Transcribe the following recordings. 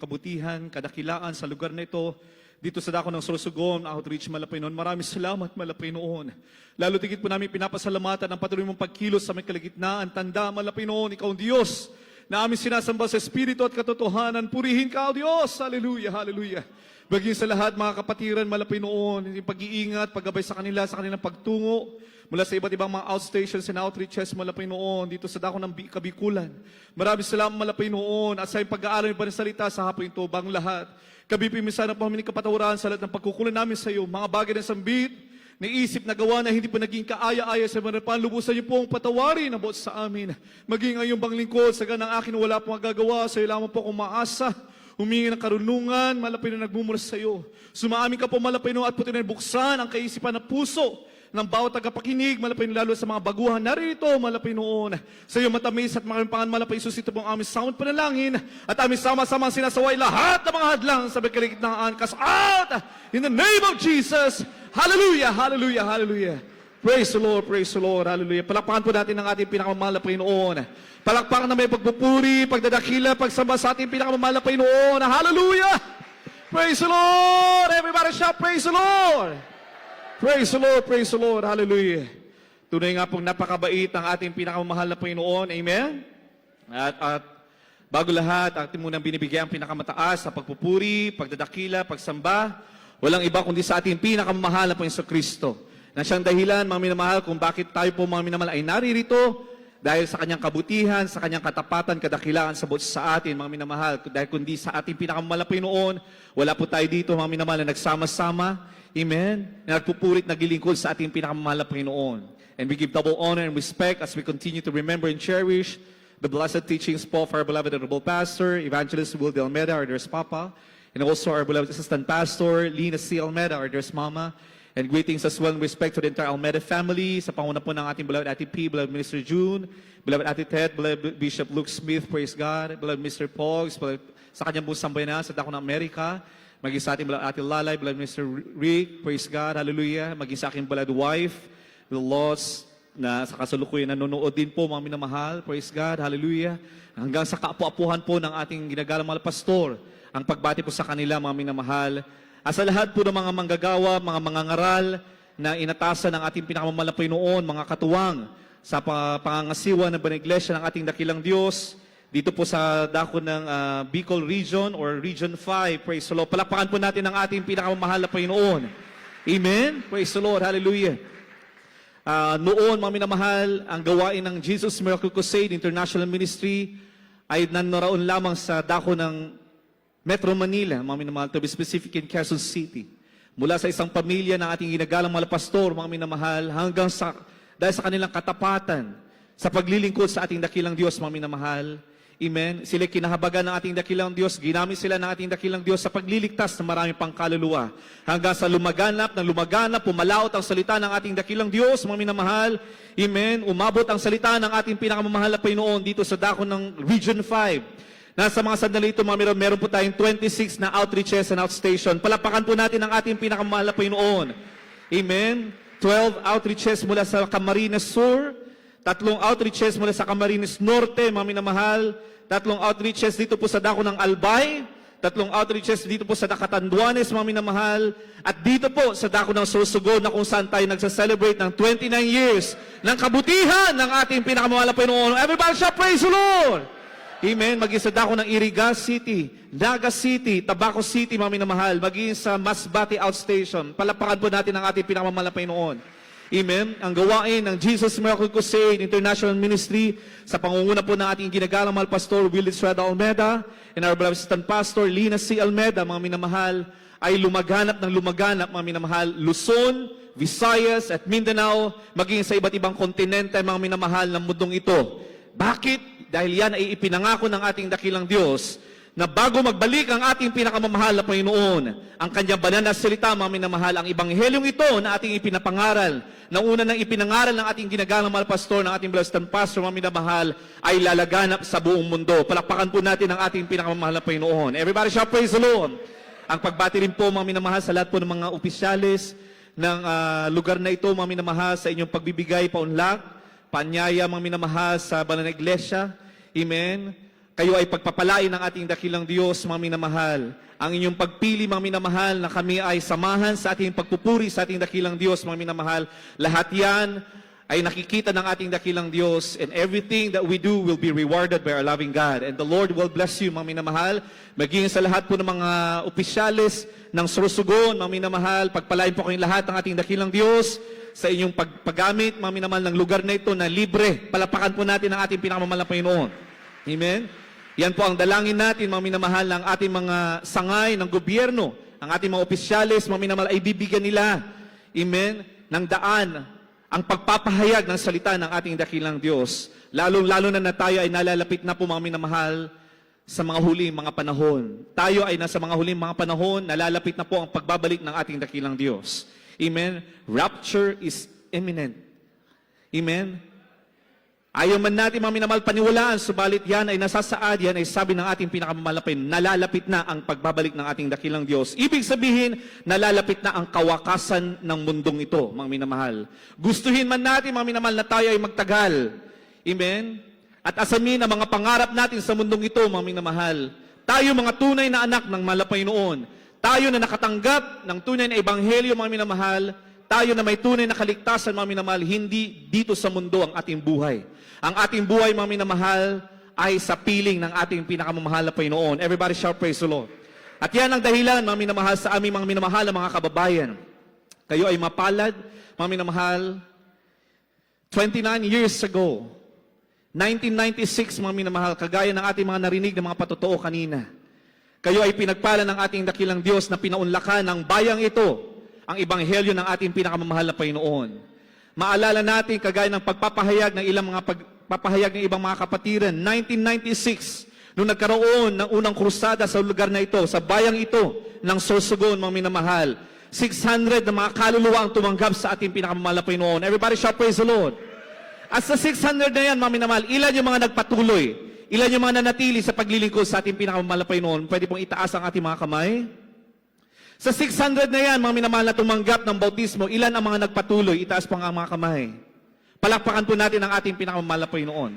kabutihan, kadakilaan sa lugar na ito, dito sa dako ng Sorsogon, Outreach Malapaynon. Maraming salamat, Malapaynon. Lalo tigit po namin pinapasalamatan ang patuloy mong pagkilos sa may kalagitnaan. Tanda, Malapaynon, ikaw ang Diyos na aming sinasamba sa Espiritu at katotohanan. Purihin ka, O Diyos. Hallelujah, hallelujah. Baging sa lahat, mga kapatiran, Malapaynon, yung pag-iingat, paggabay sa kanila, sa kanilang pagtungo, mula sa iba't ibang mga outstations and outreaches, Malapaynon, dito sa dako ng Kabikulan. Maraming salamat, Malapaynon, at sa iyong pag-aaral ng salita sa hapon ito, bang lahat. Kabipimisan na po kami kapatawaran sa lahat ng pagkukulan namin sa iyo, mga bagay ng sambit, naisip na gawa na hindi pa naging kaaya-aya sa marapan, lubusan niyo po ang patawarin na buot sa amin. Maging ngayong bang lingkod, sa ganang akin wala pong magagawa, sa iyo lamang po akong maasa, humingi ng karunungan, Malapaynon nagmumula sa iyo. Sumaamin ka po, Malapaynon, at putin na buksan ang kaisipan ng puso ng bawat tagapakinig, Malapaynon, lalo sa mga baguhan narito, Malapaynon. Sa iyo matamis at makampangan, Malapaynon, ito pong aming sound panalangin at aming sama-sama sinasaway lahat ng mga hadlang sa kaligitnaan. Cast out in the name of Jesus. Hallelujah, hallelujah, hallelujah. Praise the Lord, hallelujah. Palakpakan po natin ang ating pinakamamahal na Panginoon. Palakpakan na may pagpupuri, pagdadakila, pagsamba sa ating pinakamamahal na Panginoon. Hallelujah! Praise the Lord! Everybody shout, praise the Lord! Praise the Lord, hallelujah. Tunay nga pong napakabait ang ating pinakamamahal na Panginoon, amen? At bago lahat, ating munang binibigyan ang pinakamataas sa pagpupuri, pagdadakila, pagsamba. Walang iba kundi sa ating pinakamamahal na Panginoon Kristo. Na siyang dahilan, mga minamahal, kung bakit tayo po mga minamahal ay naririto, dahil sa kanyang kabutihan, sa kanyang katapatan, kadakilaan sa buot sa atin, mga minamahal. Dahil kundi sa ating pinakamamahal na Panginoon, wala po tayo dito, mga minamahal, na nagsama-sama. Amen? Na nagpupurit, naglilingkod sa ating pinakamamahal na Panginoon. And we give double honor and respect as we continue to remember and cherish the blessed teachings po of our beloved Honorable Pastor, Evangelist Will de Almeida, our dearest Papa, and also our beloved Assistant Pastor, Lina C. Almeida, our dearest Mama. And greetings as well and respect to the entire Almeida family, sa panguna po ng ating beloved Ate P, beloved Minister June, beloved Ate Ted, beloved Bishop Luke Smith, praise God, beloved Mr. Pogs, sa kanyang buong sambayanan sa dako ng Amerika, maging sa ating beloved Ate Lalay, beloved Mr. Rick, praise God, hallelujah, maging sa aking beloved wife, the Lost, na sa kasalukuyan nanonood din po, mga minamahal, praise God, hallelujah, hanggang sa kaapu-apuhan po ng ating ginagalang mga pastor, ang pagbati po sa kanila, mga minamahal, at sa lahat po ng mga manggagawa, mga mangangaral na inatasan ng ating pinakamamahal na Panginoon, mga katuwang sa pangangasiwa ng Banal Iglesia ng ating dakilang Diyos, dito po sa dako ng Bicol Region or Region 5, praise the Lord. Palakpakan po natin ang ating pinakamamahal na Panginoon. Amen? Praise the Lord, hallelujah. Noon, mga minamahal, ang gawain ng Jesus Miracle Crusade International Ministry ay nanaraon lamang sa dako ng Metro Manila, mga minamahal, to be specific in Quezon City. Mula sa isang pamilya ng ating ginagalang mga pastor, mga minamahal, hanggang sa, dahil sa kanilang katapatan, sa paglilingkod sa ating dakilang Diyos, mga minamahal. Amen. Sila kinahabagan ng ating dakilang Diyos, ginamit sila ng ating dakilang Diyos sa pagliligtas ng maraming pangkaluluwa. Hanggang sa lumaganap, pumalaot ang salita ng ating dakilang Diyos, mga minamahal. Amen. Umabot ang salita ng ating pinakamamahal na Panginoon dito sa dako ng Region 5. Nasa mga sandali ito, mga meron po tayong 26 na outreaches and outstation. Palapakan po natin ang ating pinakamahal na Panginoon. Amen. 12 outreaches mula sa Camarines Sur, 3 outreaches mula sa Camarines Norte, mga minamahal, 3 outreaches dito po sa dako ng Albay, 3 outreaches dito po sa Catanduanes, mga minamahal, at dito po sa dako ng Sorsogon na kung saan tayo nagsa-celebrate ng 29 years ng kabutihan ng ating pinakamahal na Panginoon. Everybody shout, praise the Lord! Amen. Maging sa dako ng Iriga City, Naga City, Tabaco City, mga minamahal, maging sa Masbate Outstation. Palapakan po natin ang ating pinakamamahal na Panginoon. Amen. Ang gawain ng Jesus Miracle Crusade International Ministry sa pangunguna po ng ating ginagalang mahal Pastor Will Estrada Almeida and our beloved Assistant Pastor Lina C. Almeida, mga minamahal, ay lumaganap, mga minamahal, Luzon, Visayas at Mindanao, maging sa iba't ibang kontinente, mga minamahal ng mundong ito. Bakit? Dahil yan ay ipinangako ng ating dakilang Diyos na bago magbalik ang ating pinakamamahal na Panginoon, ang kanyang banal na salita, mga minamahal, ang ebanghelyong ito na ating ipinapangaral, na una nang ipinangaral ng ating ginagalang mahal pastor, ng ating blessed pastor, mga minamahal, ay lalaganap sa buong mundo. Palakpakan po natin ang ating pinakamamahal na Panginoon. Everybody shout, praise the Lord! Ang pagbati rin po, mga minamahal, sa lahat po ng mga opisyales ng lugar na ito, mga minamahal, sa inyong pagbibigay paunlak, panyaya, mga minamahal, sa banal na iglesia. Amen. kayo ay pagpapalain ng ating dakilang Diyos, mga minamahal. Ang inyong pagpili, mga minamahal, na kami ay samahan sa ating pagpupuri sa ating dakilang Diyos, mga minamahal. Lahat yan ay nakikita ng ating dakilang Diyos, and everything that we do will be rewarded by our loving God. And the Lord will bless you, mga minamahal. Maging sa lahat po ng mga opisyalis ng Sorsogon, mga minamahal, pagpalain po kayong lahat ng ating dakilang Diyos sa inyong paggamit, mga minamahal, ng lugar na ito na libre. Palapakan po natin ang ating pinakamamahal na Panginoon. Amen? Yan po ang dalangin natin, mga minamahal, ng ating mga sangay ng gobyerno, ang ating mga opisyalis, mga minamahal, ay bibigyan nila, amen, ng daan, ang pagpapahayag ng salita ng ating dakilang Diyos. Lalo-lalo na tayo ay nalalapit na po, mga minamahal, sa mga huling mga panahon. Tayo ay nasa mga huling mga panahon, nalalapit na po ang pagbabalik ng ating dakilang Diyos. Amen? Rapture is imminent. Amen? Ayaw man natin, mga minamahal, paniwalaan, subalit yan ay nasasaad, yan ay sabi ng ating pinakamamalapin, nalalapit na ang pagbabalik ng ating dakilang Diyos. Ibig sabihin, nalalapit na ang kawakasan ng mundong ito, mga minamahal. Gustuhin man natin, mga minamahal, na tayo ay magtagal. Amen? At asamin ang mga pangarap natin sa mundong ito, mga minamahal. Tayo mga tunay na anak ng malapay noon. Tayo na nakatanggap ng tunay na ebanghelyo, mga minamahal. Tayo na may tunay na kaligtasan, mga minamahal, hindi dito sa mundo ang ating buhay. Ang ating buhay, mga minamahal, ay sa piling ng ating pinakamamahal na Panginoon. Everybody shout, praise the Lord. At yan ang dahilan, mga minamahal, sa aming mga minamahal na mga kababayan. Kayo ay mapalad, mga minamahal, 29 years ago, 1996, mga minamahal, kagaya ng ating mga narinig ng mga patotoo kanina. Kayo ay pinagpala ng ating dakilang Diyos na pinaunlakan ng bayang ito, ang ebanghelyo ng ating pinakamamahal na Panginoon. Maalala natin, kagaya ng pagpapahayag ng ilang mga pagpapahayag ng ibang mga kapatiran, 1996, nung nagkaroon ng unang krusada sa lugar na ito, sa bayang ito ng Sorsogon, mga minamahal, 600 na mga kaluluwa ang tumanggap sa ating pinakamamahal na Panginoon. Everybody shout, praise the Lord. At sa 600 na yan, mga minamahal, ilan yung mga nagpatuloy? Ilan yung mga nanatili sa paglilingkod sa ating pinakamamahal na Panginoon? Pwede pong itaas ang ating mga kamay. Sa 600 na yan, mga minamahal, na tumanggap ng bautismo, ilan ang mga nagpatuloy? Itaas po ang mga kamay. Palakpakan po natin ang ating pinakamamahal na Panginoon.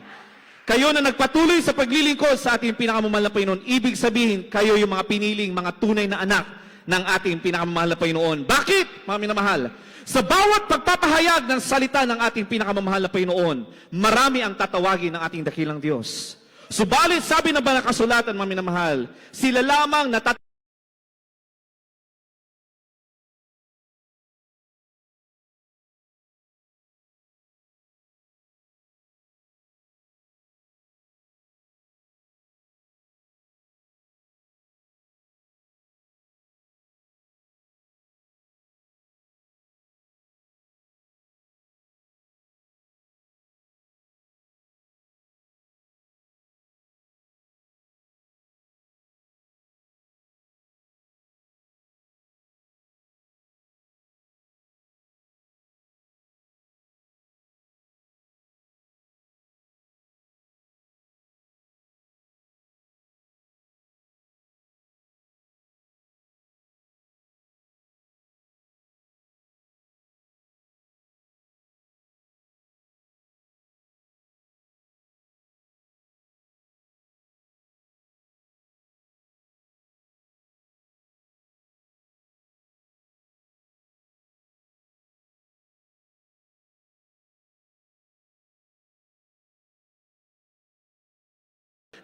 Kayo na nagpatuloy sa paglilingkod sa ating pinakamamahal na Panginoon, ibig sabihin, kayo yung mga piniling, mga tunay na anak ng ating pinakamamahal na Panginoon. Bakit, mga minamahal? Sa bawat pagpapahayag ng salita ng ating pinakamamahal na Panginoon, marami ang tatawagin ng ating dakilang Diyos. Subalit, sabi ng banal na kasulatan, mga minamahal, sila lamang na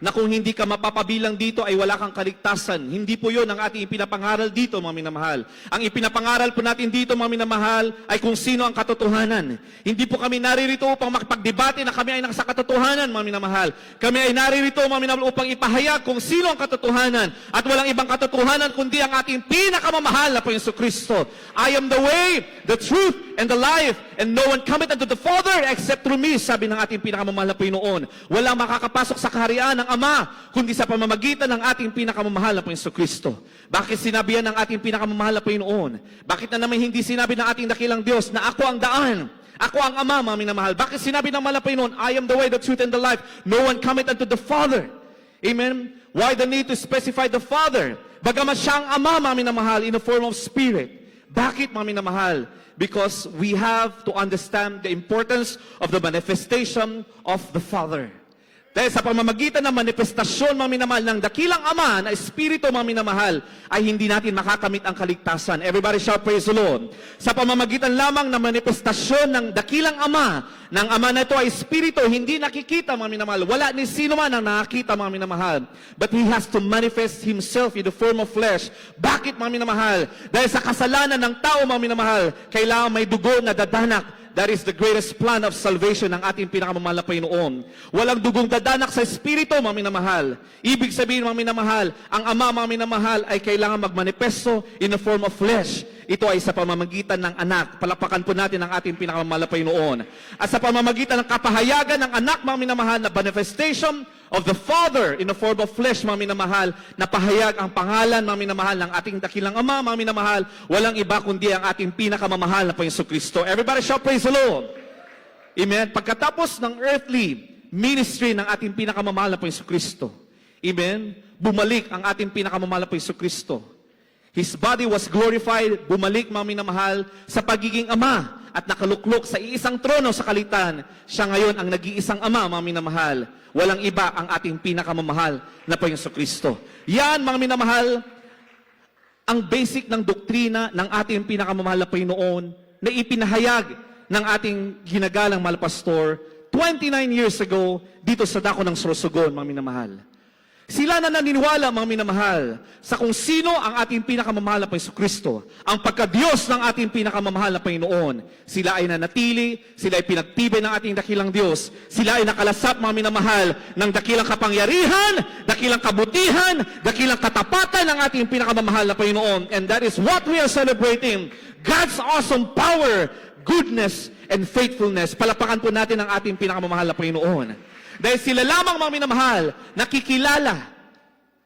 na kung hindi ka mapapabilang dito ay wala kang kaligtasan. Hindi po yun ang ating ipinapangaral dito, mga minamahal. Ang ipinapangaral po natin dito, mga minamahal, ay kung sino ang katotohanan. Hindi po kami naririto upang makipagdebate na kami ay nasa katotohanan, mga minamahal. Kami ay naririto, mga minamahal, upang ipahayag kung sino ang katotohanan. At walang ibang katotohanan kundi ang ating pinakamamahal na po Yesu Kristo. I am the way, the truth, and the life, and no one cometh unto the Father except through me, sabi ng ating pinakamamahal na Panginoon. Walang makakapasok sa kaharian ng Ama, kundi sa pamamagitan ng ating pinakamamahal na Panginoon Kristo. Bakit sinabi yan ng ating pinakamamahal na Panginoon? Bakit na naman hindi sinabi ng ating dakilang Diyos na ako ang daan, ako ang Ama, mga minamahal? Bakit sinabi ng mahal na Panginoon, I am the way, the truth, and the life, no one cometh unto the Father? Amen? Why the need to specify the Father? Bagamat siya ang Ama, mga minamahal, in the form of Spirit. Bakit, mga minamahal? Because we have to understand the importance of the manifestation of the Father. Dahil sa pamamagitan ng manifestasyon, mga minamahal, ng dakilang Ama na Espiritu, mga minamahal, ay hindi natin makakamit ang kaligtasan. Everybody shout, praise the Lord. Sa pamamagitan lamang ng manifestasyon ng dakilang Ama, ng Ama na ito ay Espiritu, hindi nakikita, mga minamahal. Wala ni sino man ang nakakita, mga minamahal. But He has to manifest Himself in the form of flesh. Bakit, mga minamahal? Dahil sa kasalanan ng tao, mga minamahal, kailangan may dugo na dadanak. That is the greatest plan of salvation ng ating pinakamamahal na Panginoon. Walang dugong dadanak sa Espiritu, mga minamahal. Ibig sabihin, mga minamahal, ang Ama, mga minamahal, ay kailangan magmanifesto in the form of flesh. Ito ay sa pamamagitan ng anak. Palapakan po natin ang ating pinakamamahal na Panginoon. At sa pamamagitan ng kapahayagan ng anak, mga minamahal, na manifestation of the Father in the form of flesh, mga minamahal, na pahayag ang pangalan, mga minamahal, ng ating dakilang Ama, mga minamahal, walang iba kundi ang ating pinakamamahal na Panginoon Kristo. Everybody shout, praise the Lord. Amen. Pagkatapos ng earthly ministry ng ating pinakamamahal na Panginoon Kristo, amen, bumalik ang ating pinakamamahal na Panginoon Kristo. His body was glorified, bumalik, mga minamahal, sa pagiging Ama at nakaluklok sa iisang trono sa kaligtasan. Siya ngayon ang nag-iisang Ama, mga minamahal. Walang iba ang ating pinakamamahal na Panginoon Kristo. Yan, mga minamahal, ang basic ng doktrina ng ating pinakamamahal na Panginoon na ipinahayag ng ating ginagalang mahal pastor 29 years ago dito sa dako ng Sorsogon, mga minamahal. Sila na naniniwala, mga minamahal, sa kung sino ang ating pinakamamahal na Panginoon Kristo, ang pagka-Diyos ng ating pinakamamahal na Panginoon. Sila ay nanatili, sila ay pinagtibay ng ating dakilang Diyos, sila ay nakalasap, mga minamahal, ng dakilang kapangyarihan, dakilang kabutihan, dakilang katapatan ng ating pinakamamahal na Panginoon. And that is what we are celebrating. God's awesome power, goodness, and faithfulness. Palapakan po natin ang ating pinakamamahal na Panginoon. Dahil sila lamang, mga minamahal, nakikilala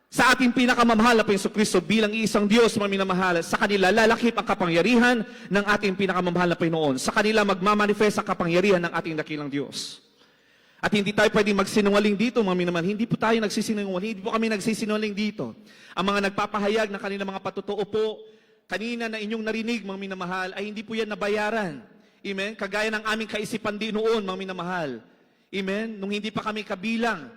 sa ating pinakamamahal na Panginoon Kristo bilang isang Diyos, mga minamahal. Sa kanila lalakip ang kapangyarihan ng ating pinakamamahal na Panginoon. Sa kanila magmamanifest ang kapangyarihan ng ating dakilang Diyos. At hindi tayo pwedeng magsinungaling dito, mga minamahal. Hindi po tayo nagsisinungaling. Hindi po kami nagsisinungaling dito. Ang mga nagpapahayag ng kanilang mga patotoo po, kanina na inyong narinig, mga minamahal, ay hindi po yan nabayaran. Amen? Kagaya ng aming kaisipan din noon, mga minamahal. Amen? Nung hindi pa kami kabilang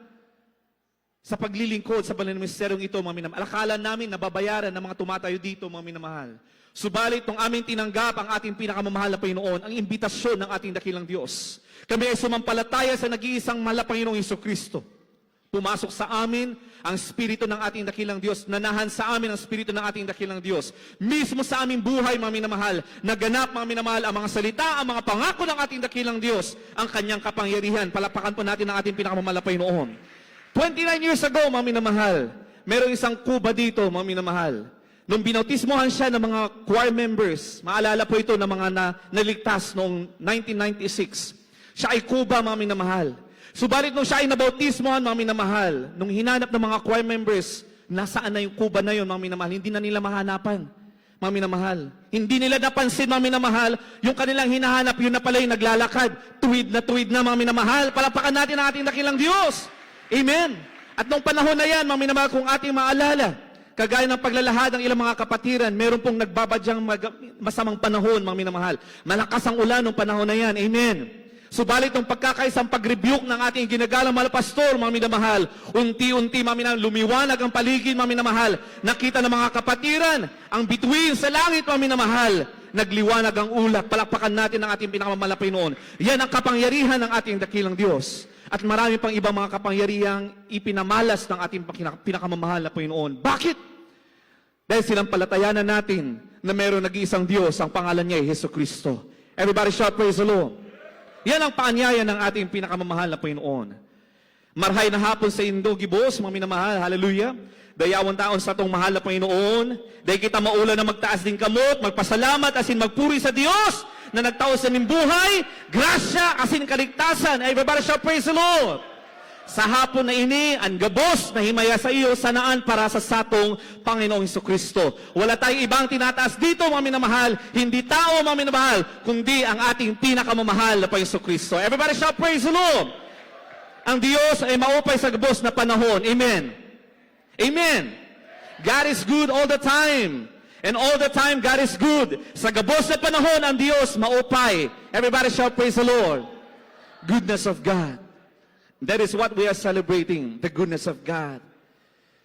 sa paglilingkod sa banal na ministeryong ito, mga minamahal. Akala namin nababayaran ng mga tumatayo dito, mga minamahal. Subalit, nung aming tinanggap ang ating pinakamamahal na Panginoon, ang imbitasyon ng ating dakilang Diyos. Kami ay sumampalataya sa nag-iisang mahal na Panginoong Jesucristo. Pumasok sa amin ang Espiritu ng ating dakilang Diyos. Nanahan sa amin ang Espiritu ng ating dakilang Diyos. Mismo sa aming buhay, mga minamahal, naganap, mga minamahal, ang mga salita, ang mga pangako ng ating dakilang Diyos, ang kanyang kapangyarihan. Palapakan po natin ang ating pinakamamahal na Panginoon. 29 years ago, mga minamahal, merong isang kuba dito, mga minamahal. Nung binautismohan siya ng mga choir members, maalala po ito ng mga naligtas noong 1996. Siya ay kuba, mga minamahal. Subalit nung siya ay nabautismohan, mga minamahal, nung hinanap ng mga choir members, nasaan na yung kuba na yun, mga minamahal, hindi na nila mahanapan, mga minamahal. Hindi nila napansin, mga minamahal, yung kanilang hinahanap, yun na pala yung naglalakad, tuwid na, mga minamahal. Palapakan natin ang ating dakilang Diyos. Amen. At nung panahon na yan, mga minamahal, kung ating maalala, kagaya ng paglalahad ng ilang mga kapatiran, meron pong nagbabadyang masamang panahon, mga minamahal. Malakas ang ulan nung panahon na yan. Amen. Subalit ng pagkakaisang pag-rebuke ng ating ginagalang mahal pastor, mga minamahal, unti-unti, mga minamahal, lumiwanag ang paligid, mga minamahal. Nakita ng mga kapatiran, ang bituin sa langit, mga minamahal. Nagliwanag ang ulap. Palakpakan natin ang ating pinakamamahal na Panginoon. Yan ang kapangyarihan ng ating dakilang Diyos. At marami pang ibang mga kapangyarihang ipinamalas ng ating pinakamamahal na Panginoon. Bakit? Dahil silang palatayanan natin na mayroong nag-iisang Diyos, ang pangalan niya ay Jesucristo. Everybody shout, praise the Lord. Yan ang paanyaya ng ating pinakamamahal na Panginoon. Marhay na hapon sa Indo, Gibos, mga minamahal, hallelujah. Dayawan taon sa itong mahal na Panginoon. Dahil kita maulan na magtaas din kamot, magpasalamat, asin magpuri sa Diyos na nagtaos sa ning buhay, grasya, asin kaligtasan. Everybody shout, praise the Lord. Sa hapon na ini, ang gabos na himaya sa iyo, sanaan para sa satong Panginoong Jesucristo. Wala tayong ibang tinataas dito, mga minamahal, hindi tao, mga minamahal, kundi ang ating pinakamamahal na Panginoong Jesucristo. Everybody shout, praise the Lord. Ang Diyos ay maupay sa gabos na panahon. Amen. Amen. God is good all the time. And all the time, God is good. Sa gabos na panahon, ang Diyos maupay. Everybody shout, praise the Lord. Goodness of God. That is what we are celebrating, the goodness of God.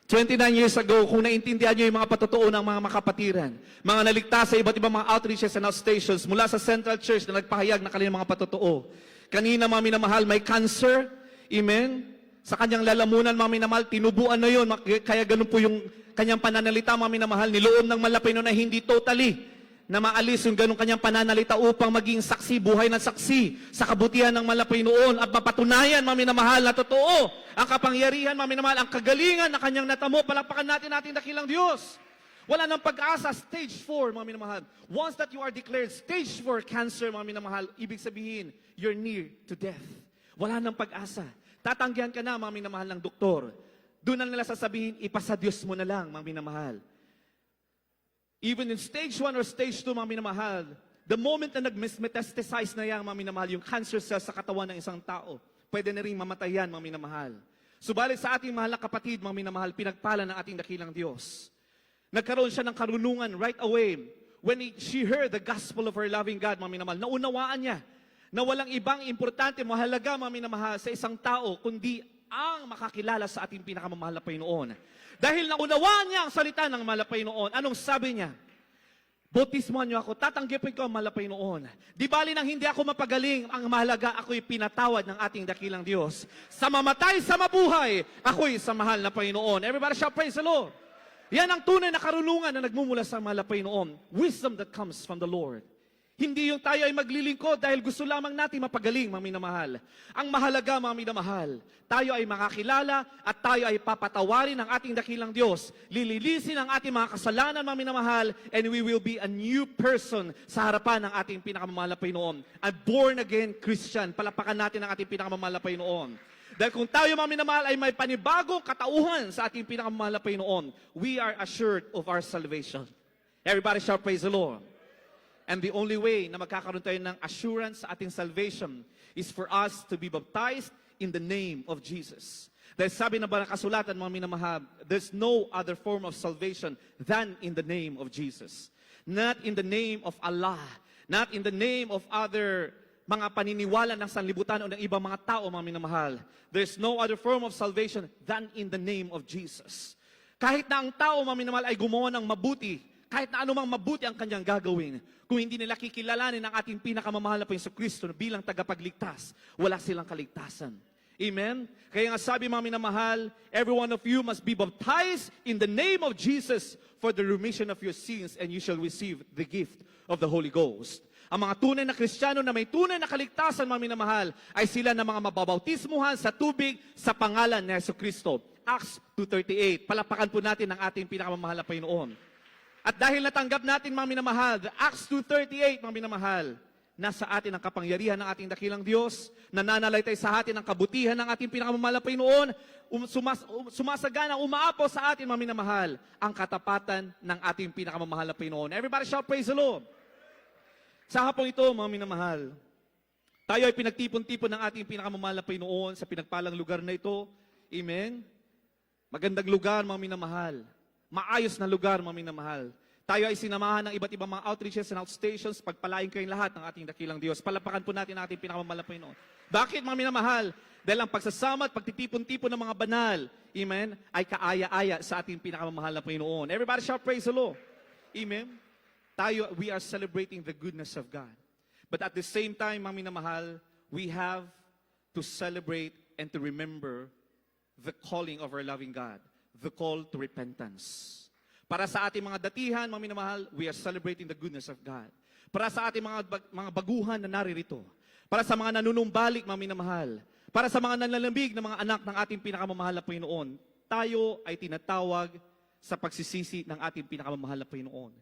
29 years ago, kung naintindihan nyo yung mga patotoo ng mga makapatiran, mga naligtas sa iba't ibang mga outreaches and outstations mula sa Central Church na nagpahayag na kanilang mga patotoo. Kanina, mga minamahal, may cancer. Amen? Sa kanyang lalamunan, mga minamahal, tinubuan na yun. Kaya ganun po yung kanyang pananalita, mga minamahal, niloon ng malapay no na hindi totally na maalis yung ganung kanyang pananalita upang maging saksi, buhay na saksi sa kabutihan ng malapay noon at mapatunayan, mga minamahal, na totoo ang kapangyarihan, mga minamahal, ang kagalingan na kanyang natamo. Palakpakan natin ating dakilang Diyos. Wala nang pag-asa, stage 4, mga minamahal. Once that you are declared stage 4 cancer, mga minamahal, ibig sabihin, you're near to death. Wala nang pag-asa. Tatanggihan ka na, mga minamahal, ng doktor. Doon na nila sasabihin, ipasa Diyos mo na lang, mga minamahal. Even in stage 1 or stage 2, mga minamahal, the moment na nag-metastasize na yan, mga minamahal, yung cancer cells sa katawan ng isang tao, pwede na rin mamatay yan, mga minamahal. Subalit sa ating mahal na kapatid, mga minamahal, pinagpala ng ating dakilang Diyos. Nagkaroon siya ng karunungan right away when she heard the gospel of her loving God, mga minamahal. Naunawaan niya na walang ibang importante, mahalaga, mga minamahal, sa isang tao, kundi ang makakilala sa ating pinakamamahal na Panginoon. Dahil naunawaan niya ang salita ng mahal na Panginoon, anong sabi niya? Bautismohan niyo ako, tatanggapin ko ang mahal na Panginoon. Di bali nang hindi ako mapagaling, ang mahalaga ako'y pinatawad ng ating dakilang Diyos. Sa mamatay, sa mabuhay, ako'y sa mahal na Panginoon. Everybody shout, praise the Lord. Yan ang tunay na karunungan na nagmumula sa mahal na Panginoon. Wisdom that comes from the Lord. Hindi yung tayo ay maglilingkod dahil gusto lamang natin mapagaling, mga minamahal. Ang mahalaga, mga minamahal, tayo ay makakilala at tayo ay papatawarin ng ating dakilang Diyos. Lililisin ang ating mga kasalanan, mga minamahal, and we will be a new person sa harapan ng ating pinakamamahal na Panginoon. A born-again Christian. Palapakan natin ang ating pinakamamahal na Panginoon. Dahil kung tayo, mga minamahal, ay may panibagong katauhan sa ating pinakamamahal na Panginoon, we are assured of our salvation. Everybody shout, praise the Lord. And the only way na magkakaroon tayo ng assurance sa ating salvation is for us to be baptized in the name of Jesus. Dahil sabi ng banal na kasulatan, mga minamahal, there's no other form of salvation than in the name of Jesus. Not in the name of Allah. Not in the name of other mga paniniwala ng sanlibutan o ng ibang mga tao, mga minamahal. There's no other form of salvation than in the name of Jesus. Kahit na ang tao, mga minamahal, ay gumawa ng mabuti, kahit na anumang mabuti ang kanyang gagawin, kung hindi nila kikilalanin ang ating pinakamamahal na Panginoon Kristo bilang tagapagligtas, wala silang kaligtasan. Amen? Kaya nga sabi, mga minamahal, every one of you must be baptized in the name of Jesus for the remission of your sins, and you shall receive the gift of the Holy Ghost. Ang mga tunay na Kristiyano na may tunay na kaligtasan, mga minamahal, ay sila na mga mababautismuhan sa tubig sa pangalan ni Jesucristo. Acts 2:38. Palapakan po natin ang ating pinakamamahal na Panginoon. At dahil natanggap natin, mga minamahal, Acts 2:38, mga minamahal, nasa atin ang kapangyarihan ng ating dakilang Diyos, nananalaytay sa atin ang kabutihan ng ating pinakamamahal na Panginoon, sumasagana, umaapaw sa atin, mga minamahal, ang katapatan ng ating pinakamamahal na Panginoon. Everybody shout, praise the Lord. Sa hapong ito, mga minamahal, tayo ay pinagtipon-tipon ng ating pinakamamahal na Panginoon sa pinagpalang lugar na ito. Amen? Magandang lugar, mga minamahal. Maayos na lugar, mga minamahal. Tayo ay sinamahan ng iba't ibang mga outreaches and outstations. Pagpalain kayong lahat ng ating dakilang Diyos. Palapakan po natin ang ating pinakamamahal na Panginoon. Bakit, mga minamahal? Dahil ang pagsasama at pagtitipon-tipon ng mga banal, amen, ay kaaya-aya sa ating pinakamamahal na Panginoon. Everybody shout, praise the Lord. Amen? Tayo, we are celebrating the goodness of God. But at the same time, mga minamahal, we have to celebrate and to remember the calling of our loving God. The call to repentance. Para sa ating mga datihan, mga minamahal, we are celebrating the goodness of God. Para sa ating mga baguhan na naririto. Para sa mga nanunumbalik, mga minamahal. Para sa mga nanlalambig na mga anak ng ating pinakamamahal na Panginoon, tayo ay tinatawag sa pagsisisi ng ating pinakamamahal na Panginoon.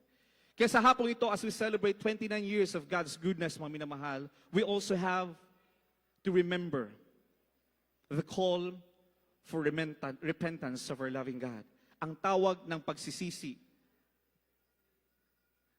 Kaya sa hapong ito, as we celebrate 29 years of God's goodness, mga minamahal, we also have to remember the call for repentance of our loving God. Ang tawag ng pagsisisi.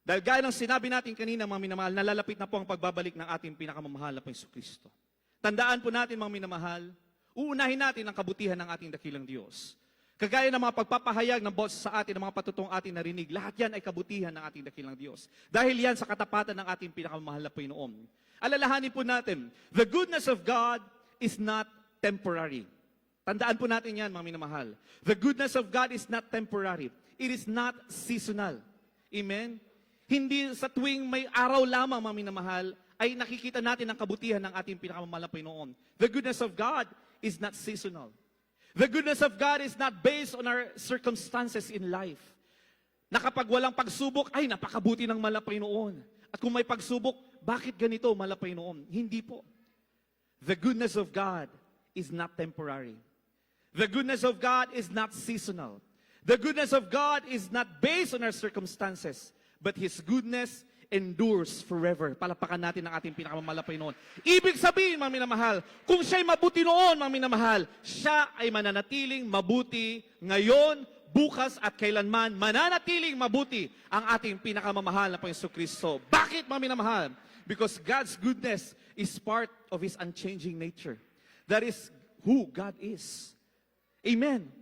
Dahil gaya ng sinabi natin kanina, mga minamahal, nalalapit na po ang pagbabalik ng ating pinakamamahal na Panginoong Kristo. Tandaan po natin, mga minamahal, uunahin natin ang kabutihan ng ating dakilang Diyos. Kagaya ng mga pagpapahayag ng boses sa atin, ng mga patutong ating narinig, lahat yan ay kabutihan ng ating dakilang Diyos. Dahil yan sa katapatan ng ating pinakamamahal na Panginoon. Alalahanin po natin, the goodness of God is not temporary. Tandaan po natin yan, mga minamahal. The goodness of God is not temporary. It is not seasonal. Amen? Hindi sa tuwing may araw lamang, mga minamahal, ay nakikita natin ang kabutihan ng ating pinakamamahalang Panginoon. The goodness of God is not seasonal. The goodness of God is not based on our circumstances in life. Na kapag walang pagsubok, ay napakabuti ng mahal na Panginoon. At kung may pagsubok, bakit ganito, mahal na Panginoon? Hindi po. The goodness of God is not temporary. The goodness of God is not seasonal. The goodness of God is not based on our circumstances, but His goodness endures forever. Palapakan natin ang ating pinakamamahal na Panginoon. Ibig sabihin, mga minamahal, kung siya'y mabuti noon, mga minamahal, siya ay mananatiling mabuti ngayon, bukas at kailanman. Mananatiling mabuti ang ating pinakamamahal na Panginoon Kristo. Bakit, mga minamahal? Because God's goodness is part of His unchanging nature. That is who God is. Amen.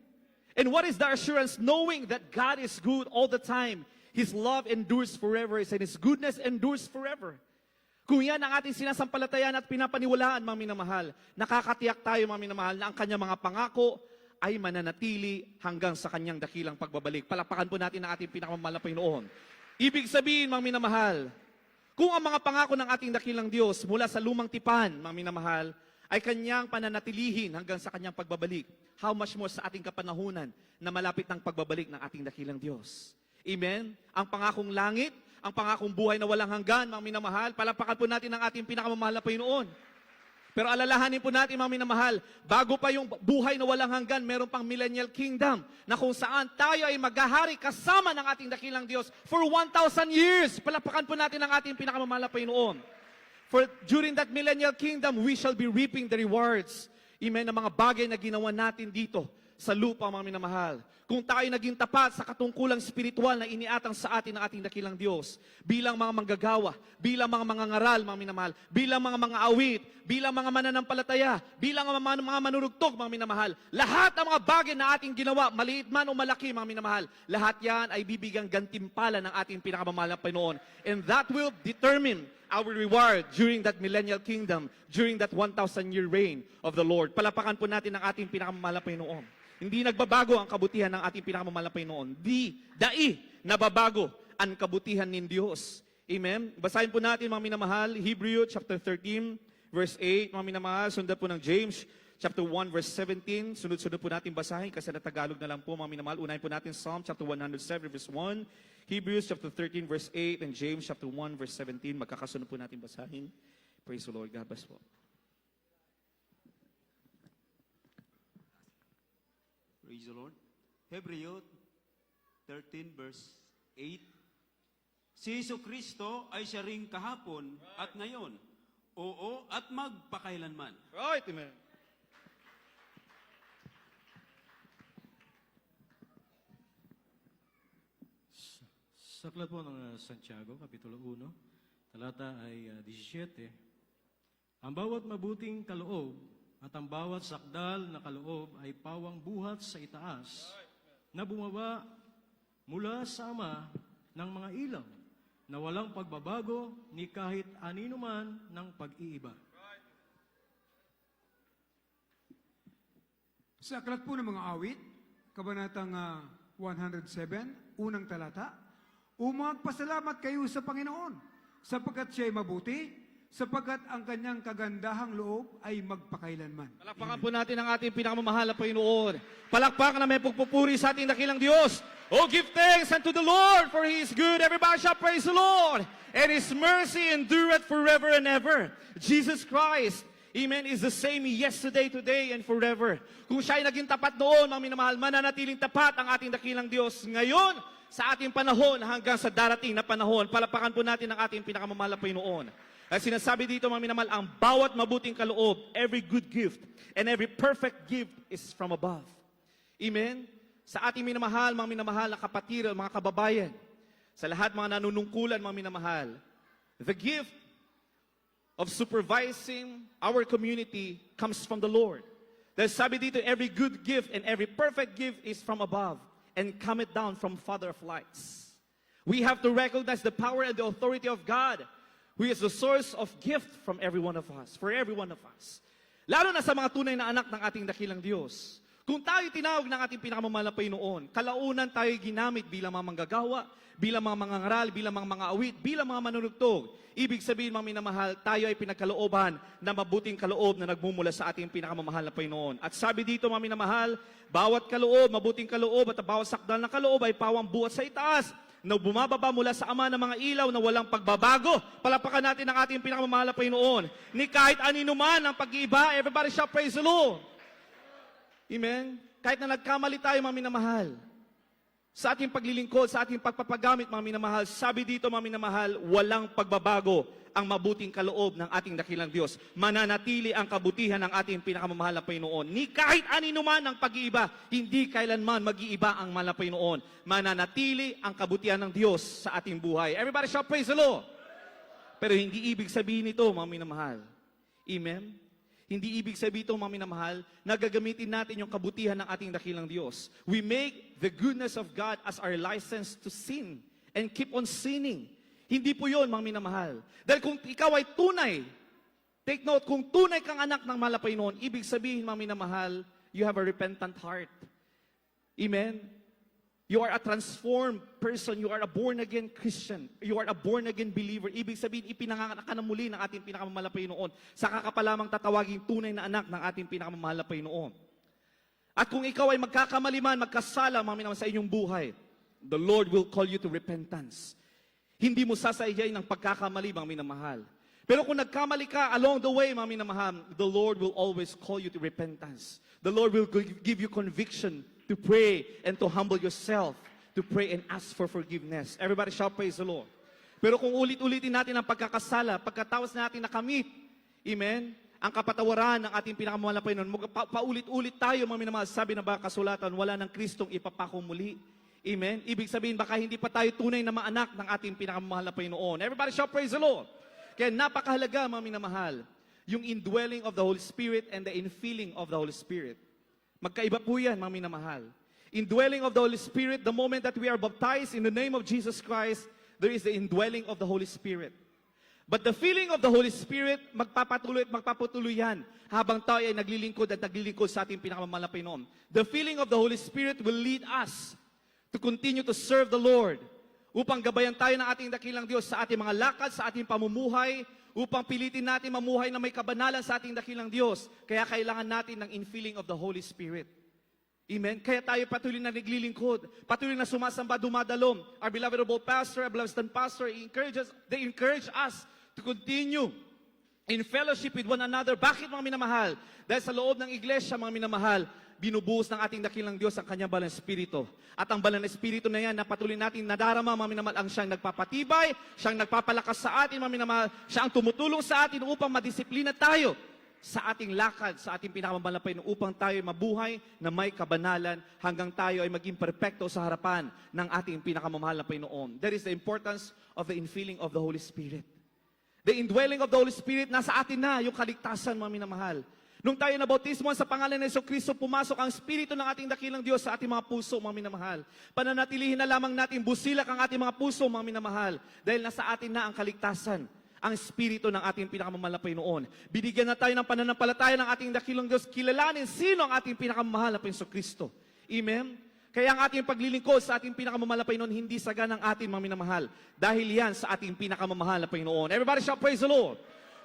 And what is the assurance? Knowing that God is good all the time. His love endures forever, and His goodness endures forever. Kung yan ang ating sinasampalatayan at pinapaniwalaan, mga minamahal, nakakatiyak tayo, mga minamahal, na ang kanyang mga pangako ay mananatili hanggang sa kanyang dakilang pagbabalik. Palapakan po natin ang ating pinakamamahal na Panginoon. Ibig sabihin, mga minamahal, kung ang mga pangako ng ating dakilang Diyos mula sa lumang tipan, mga minamahal, ay kanyang pananatilihin hanggang sa kanyang pagbabalik, how much more sa ating kapanahunan na malapit ng pagbabalik ng ating dakilang Diyos. Amen? Ang pangakong langit, ang pangakong buhay na walang hanggan, mga minamahal, palapakan po natin ang ating pinakamamahal na Panginoon. Pero alalahanin po natin, mga minamahal, bago pa yung buhay na walang hanggan, meron pang millennial kingdom na kung saan tayo ay maghahari kasama ng ating dakilang Diyos for 1,000 years. Palapakan po natin ang ating pinakamamahal na Panginoon. For during that millennial kingdom, we shall be reaping the rewards. Amen, ng mga bagay na ginawa natin dito sa lupa, mga minamahal. Kung tayo naging tapat sa katungkulang spiritual na iniatang sa atin ng ating dakilang Diyos, bilang mga manggagawa, bilang mga mangangaral, mga minamahal, bilang mga awit, bilang mga mananampalataya, bilang mga manunugtog, mga minamahal, lahat ng mga bagay na ating ginawa, maliit man o malaki, mga minamahal, lahat yan ay bibigang gantimpala ng ating pinakamamahal na Panginoon. And that will determine our reward during that millennial kingdom, during that 1,000-year reign of the Lord. Palapakan po natin ang ating pinakamamahal na Panginoon. Hindi nagbabago ang kabutihan ng ating pinakamamahal na Panginoon. Dai nababago ang kabutihan ng Diyos. Amen? Basahin po natin, mga minamahal, Hebrew chapter 13, verse 8. Mga minamahal, sundan po ng James chapter 1, verse 17. Sunod-sunod po natin basahin kasi na Tagalog na lang po, mga minamahal. Unahin po natin Psalm chapter 107, verse 1. Hebrews chapter 13, verse 8. And James chapter 1, verse 17. Magkakasunod po natin basahin. Praise the Lord. God bless po. Praise the Lord. Hebrew 13 verse 8. Si Jesucristo ay siya ring kahapon at ngayon. Oo at magpakailanman. Right, amen. Sa aklat po ng Santiago, Kapitulo 1, talata ay 17, ang bawat mabuting kaloob at ang bawat sakdal na kaloob ay pawang buhat sa itaas na bumaba mula sa Ama ng mga ilaw na walang pagbabago ni kahit anino man ng pag-iiba. Sa aklat po ng mga awit, kabanatang 107, unang talata, umagpasalamat kayo sa Panginoon, sapagkat siya'y mabuti, sapagkat ang kanyang kagandahang loob ay magpakailanman. Palakpakan po natin ang ating pinakamamahal na Panginoon. Palakpakan na may pagpupuri sa ating dakilang Diyos. Oh, give thanks unto the Lord, for He is good. Everybody shall praise the Lord. And His mercy endureth forever and ever. Jesus Christ, amen, is the same yesterday, today, and forever. Kung siya ay naging tapat noon, mga minamahal, mananatiling tapat ang ating dakilang Diyos ngayon, sa ating panahon, hanggang sa darating na panahon. Palakpakan po natin ang ating pinakamamahal na Panginoon. At sinasabi dito, mga minamahal, ang bawat mabuting kaloob, every good gift, and every perfect gift is from above. Amen? Sa ating minamahal, mga minamahal na kapatid, mga kababayan, sa lahat mga nanunungkulan, mga minamahal, the gift of supervising our community comes from the Lord. Dahil sabi dito, every good gift and every perfect gift is from above and cometh down from Father of lights. We have to recognize the power and the authority of God, who is the source of gift from every one of us, for every one of us. Lalo na sa mga tunay na anak ng ating dakilang Diyos. Kung tayo tinawag ng ating pinakamamahal na Panginoon, kalaunan tayo ginamit bilang mga manggagawa, bilang mga mangangaral, bilang mga awit, bilang mga manunugtog. Ibig sabihin, mga minamahal, tayo ay pinagkalooban na mabuting kaloob na nagmumula sa ating pinakamamahal na Panginoon. At sabi dito, mga minamahal, bawat kaloob, mabuting kaloob at bawat sakdal na kaloob ay pawang buhat sa itaas na bumababa mula sa ama ng mga ilaw na walang pagbabago. Palapakan natin ang ating pinakamamahal na Panginoon. Ni kahit anino man ang pag-iiba, everybody shall praise the Lord. Amen? Kahit na nagkamali tayo, mga minamahal, sa ating paglilingkod, sa ating pagpapagamit, mga minamahal, sabi dito, mga minamahal, walang pagbabago ang mabuting kaloob ng ating dakilang Diyos. Mananatili ang kabutihan ng ating pinakamamahal na Panginoon. Ni kahit anino man ang pag-iiba, hindi kailanman mag-iiba ang mahal na Panginoon. Mananatili ang kabutihan ng Diyos sa ating buhay. Everybody shall praise the Lord. Pero hindi ibig sabihin ito, mga minamahal. Amen? Hindi ibig sabihin ito, mga minamahal, na gagamitin natin yung kabutihan ng ating dakilang Diyos. We make the goodness of God as our license to sin and keep on sinning. Hindi po yun, mga minamahal. Dahil kung ikaw ay tunay, take note, kung tunay kang anak ng mahal na Panginoon, ibig sabihin, mga minamahal, you have a repentant heart. Amen? You are a transformed person. You are a born-again Christian. You are a born-again believer. Ibig sabihin, ipinanganak ka na muli ng ating pinakamamahal na Panginoon. Saka ka pa lamang tatawaging tunay na anak ng ating pinakamamahal na Panginoon. At kung ikaw ay magkakamali man, magkasala, mga minamahal, sa inyong buhay, the Lord will call you to repentance. Hindi mo sasayay ng pagkakamali, mga minamahal. Pero kung nagkamali ka along the way, mga minamahal, the Lord will always call you to repentance. The Lord will give you conviction to pray and to humble yourself, to pray and ask for forgiveness. Everybody shall praise the Lord. Pero kung ulit-ulitin natin ang pagkakasala, pagkatapos natin nakamit, amen, ang kapatawaran ng ating pinakamamahal na Panginoon, paulit-ulit tayo, mga minamahal, sabi na ba kasulatan, wala ng Kristong ipapako muli. Amen? Ibig sabihin, baka hindi pa tayo tunay na maanak ng ating pinakamamahal na Panginoon. Everybody shall praise the Lord. Kaya napakahalaga, mga minamahal, yung indwelling of the Holy Spirit and the infilling of the Holy Spirit. Magkaiba po yan, mga minamahal. Indwelling of the Holy Spirit, the moment that we are baptized in the name of Jesus Christ, there is the indwelling of the Holy Spirit. But the filling of the Holy Spirit, magpapatuloy at magpapatuloy yan habang tayo ay naglilingkod at naglilingkod sa ating pinakamamahal na Panginoon. The filling of the Holy Spirit will lead us to continue to serve the Lord upang gabayan tayo ng ating dakilang Diyos sa ating mga lakad, sa ating pamumuhay, upang pilitin natin mamuhay na may kabanalan sa ating dakilang Diyos. Kaya kailangan natin ng infilling of the Holy Spirit. Amen? Kaya tayo patuloy na naglilingkod, patuloy na sumasamba, dumadalom. Our beloved pastor, our beloved pastor, they encourage us to continue in fellowship with one another. Bakit, mga minamahal? Dahil sa loob ng iglesia, mga minamahal, binubuhos ng ating dakilang Diyos ang kanyang banal na espiritu. At ang banal na espiritu na yan, na patuloy natin nadarama, mga minamahal, ang siyang nagpapatibay, siyang nagpapalakas sa atin, mga minamahal, siya ang tumutulong sa atin upang madisiplina tayo sa ating lakad, sa ating pinakamamahal na Panginoon, upang tayo mabuhay na may kabanalan hanggang tayo ay maging perpekto sa harapan ng ating pinakamamahal na Panginoon. That is the importance of the infilling of the Holy Spirit. The indwelling of the Holy Spirit, nasa atin na yung kaligtasan, mga minamahal. Nung tayo na bautismo sa pangalan ng Jesucristo, pumasok ang Espiritu ng ating dakilang Diyos sa ating mga puso, mga minamahal. Pananatilihin na lamang natin busilak ang ating mga puso, mga minamahal. Dahil nasa atin na ang kaligtasan, ang Espiritu ng ating pinakamamahal na Panginoon. Binigyan na tayo ng pananampalataya ng ating dakilang Diyos. Kilalanin sino ang ating pinakamamahal na Jesucristo. Amen? Kaya ang ating paglilingkod sa ating pinakamamahal na Panginoon, hindi saga ng ating mga minamahal. Dahil yan sa ating pinakamamahal na Panginoon. Everybody shall praise the Lord.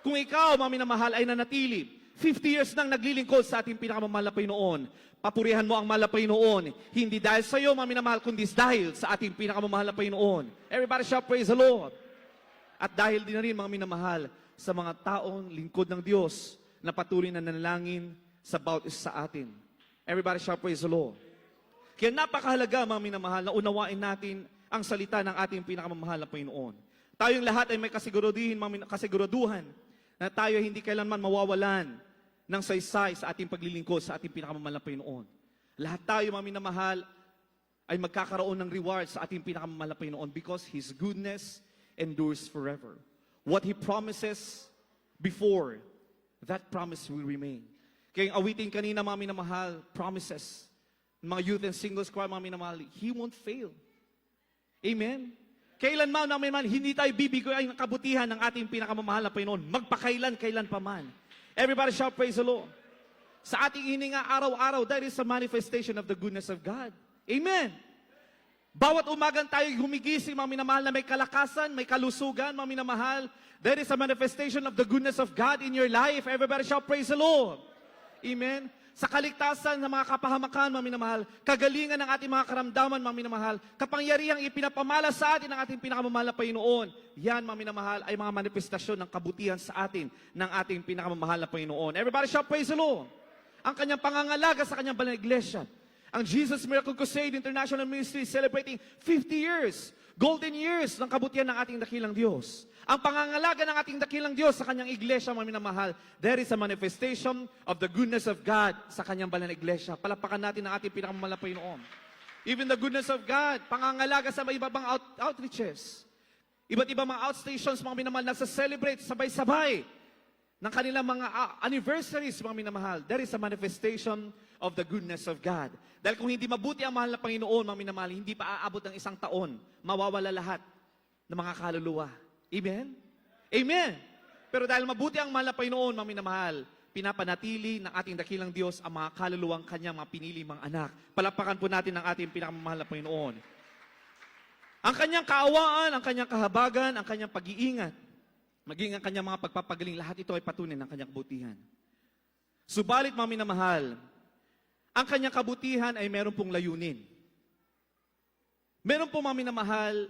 Kung ikaw, mga minamahal, ay nanatili 50 years nang naglilingkod sa ating pinakamamahal na Panginoon, papurihan mo ang mahal na Panginoon. Hindi dahil sa iyo, mga minamahal, kundi dahil sa ating pinakamamahal na Panginoon. Everybody shall praise the Lord. At dahil din na rin, mga minamahal, sa mga taong lingkod ng Diyos na patuloy na nanalangin sa bawat isa sa atin. Everybody shall praise the Lord. Kaya napakahalaga, mga minamahal, na unawain natin ang salita ng ating pinakamamahal na Panginoon. Tayong lahat ay may kasiguruduhan na tayo hindi kailanman mawawalan ng saysay sa ating paglilingkod sa ating pinakamamahal na Panginoon. Lahat tayo, mga minamahal, ay magkakaroon ng reward sa ating pinakamamahal na Panginoon because His goodness endures forever. What He promises before, that promise will remain. Kaya yung awitin kanina, mga minamahal, promises. Mga youth and singles choir, mga minamahal, He won't fail. Amen? Kailanman namin man, hindi tayo bibigay ang kabutihan ng ating pinakamamahal na Panginoon. Magpakailan pa man. Everybody shout, praise the Lord. Sa ating hininga araw-araw, that is a manifestation of the goodness of God. Amen. Bawat umagang tayo gumigising, mga minamahal, na may kalakasan, may kalusugan, mga minamahal, that is a manifestation of the goodness of God in your life. Everybody shout, praise the Lord. Amen. Sa kaligtasan ng mga kapahamakan, mga minamahal, kagalingan ng ating mga karamdaman, mga minamahal, kapangyarihang ipinapamala sa atin ng ating pinakamamahal na Panginoon. Yan, mga minamahal, ay mga manifestasyon ng kabutihan sa atin ng ating pinakamamahal na Panginoon. Everybody shout, praise the Lord. Ang kanyang pangangalaga sa kanyang banal na iglesia. Ang Jesus Miracle Crusade International Ministry is celebrating 50 years, golden years ng kabutihan ng ating dakilang Diyos. Ang pangangalaga ng ating dakilang Diyos sa kanyang iglesia, mga minamahal, there is a manifestation of the goodness of God sa kanyang banal na iglesia. Palapakan natin ang ating pinakamamahal na Panginoon. Even the goodness of God, pangangalaga sa iba-ibang outreaches. Iba't ibang mga outstations, mga minamahal, nagsa-celebrate sabay-sabay ng kanilang mga anniversaries, mga minamahal. There is a manifestation of the goodness of God. Dahil kung hindi mabuti ang mahal na Panginoon, mga minamahal, hindi pa aabot ng isang taon, mawawala lahat ng mga kaluluwa. Amen? Amen! Pero dahil mabuti ang mahal na Panginoon, mga minamahal, pinapanatili ng ating dakilang Diyos ang mga kaluluwang kanyang mga pinili mga anak. Palapakan po natin ang ating pinakamamahal na Panginoon. Ang kanyang kaawaan, ang kanyang kahabagan, ang kanyang pag-iingat, maging ang kanyang mga pagpapagaling, lahat ito ay patunay ng kanyang kabutihan. Subalit, mga minamahal, ang kanyang kabutihan ay meron pong layunin. Meron pong, mga minamahal,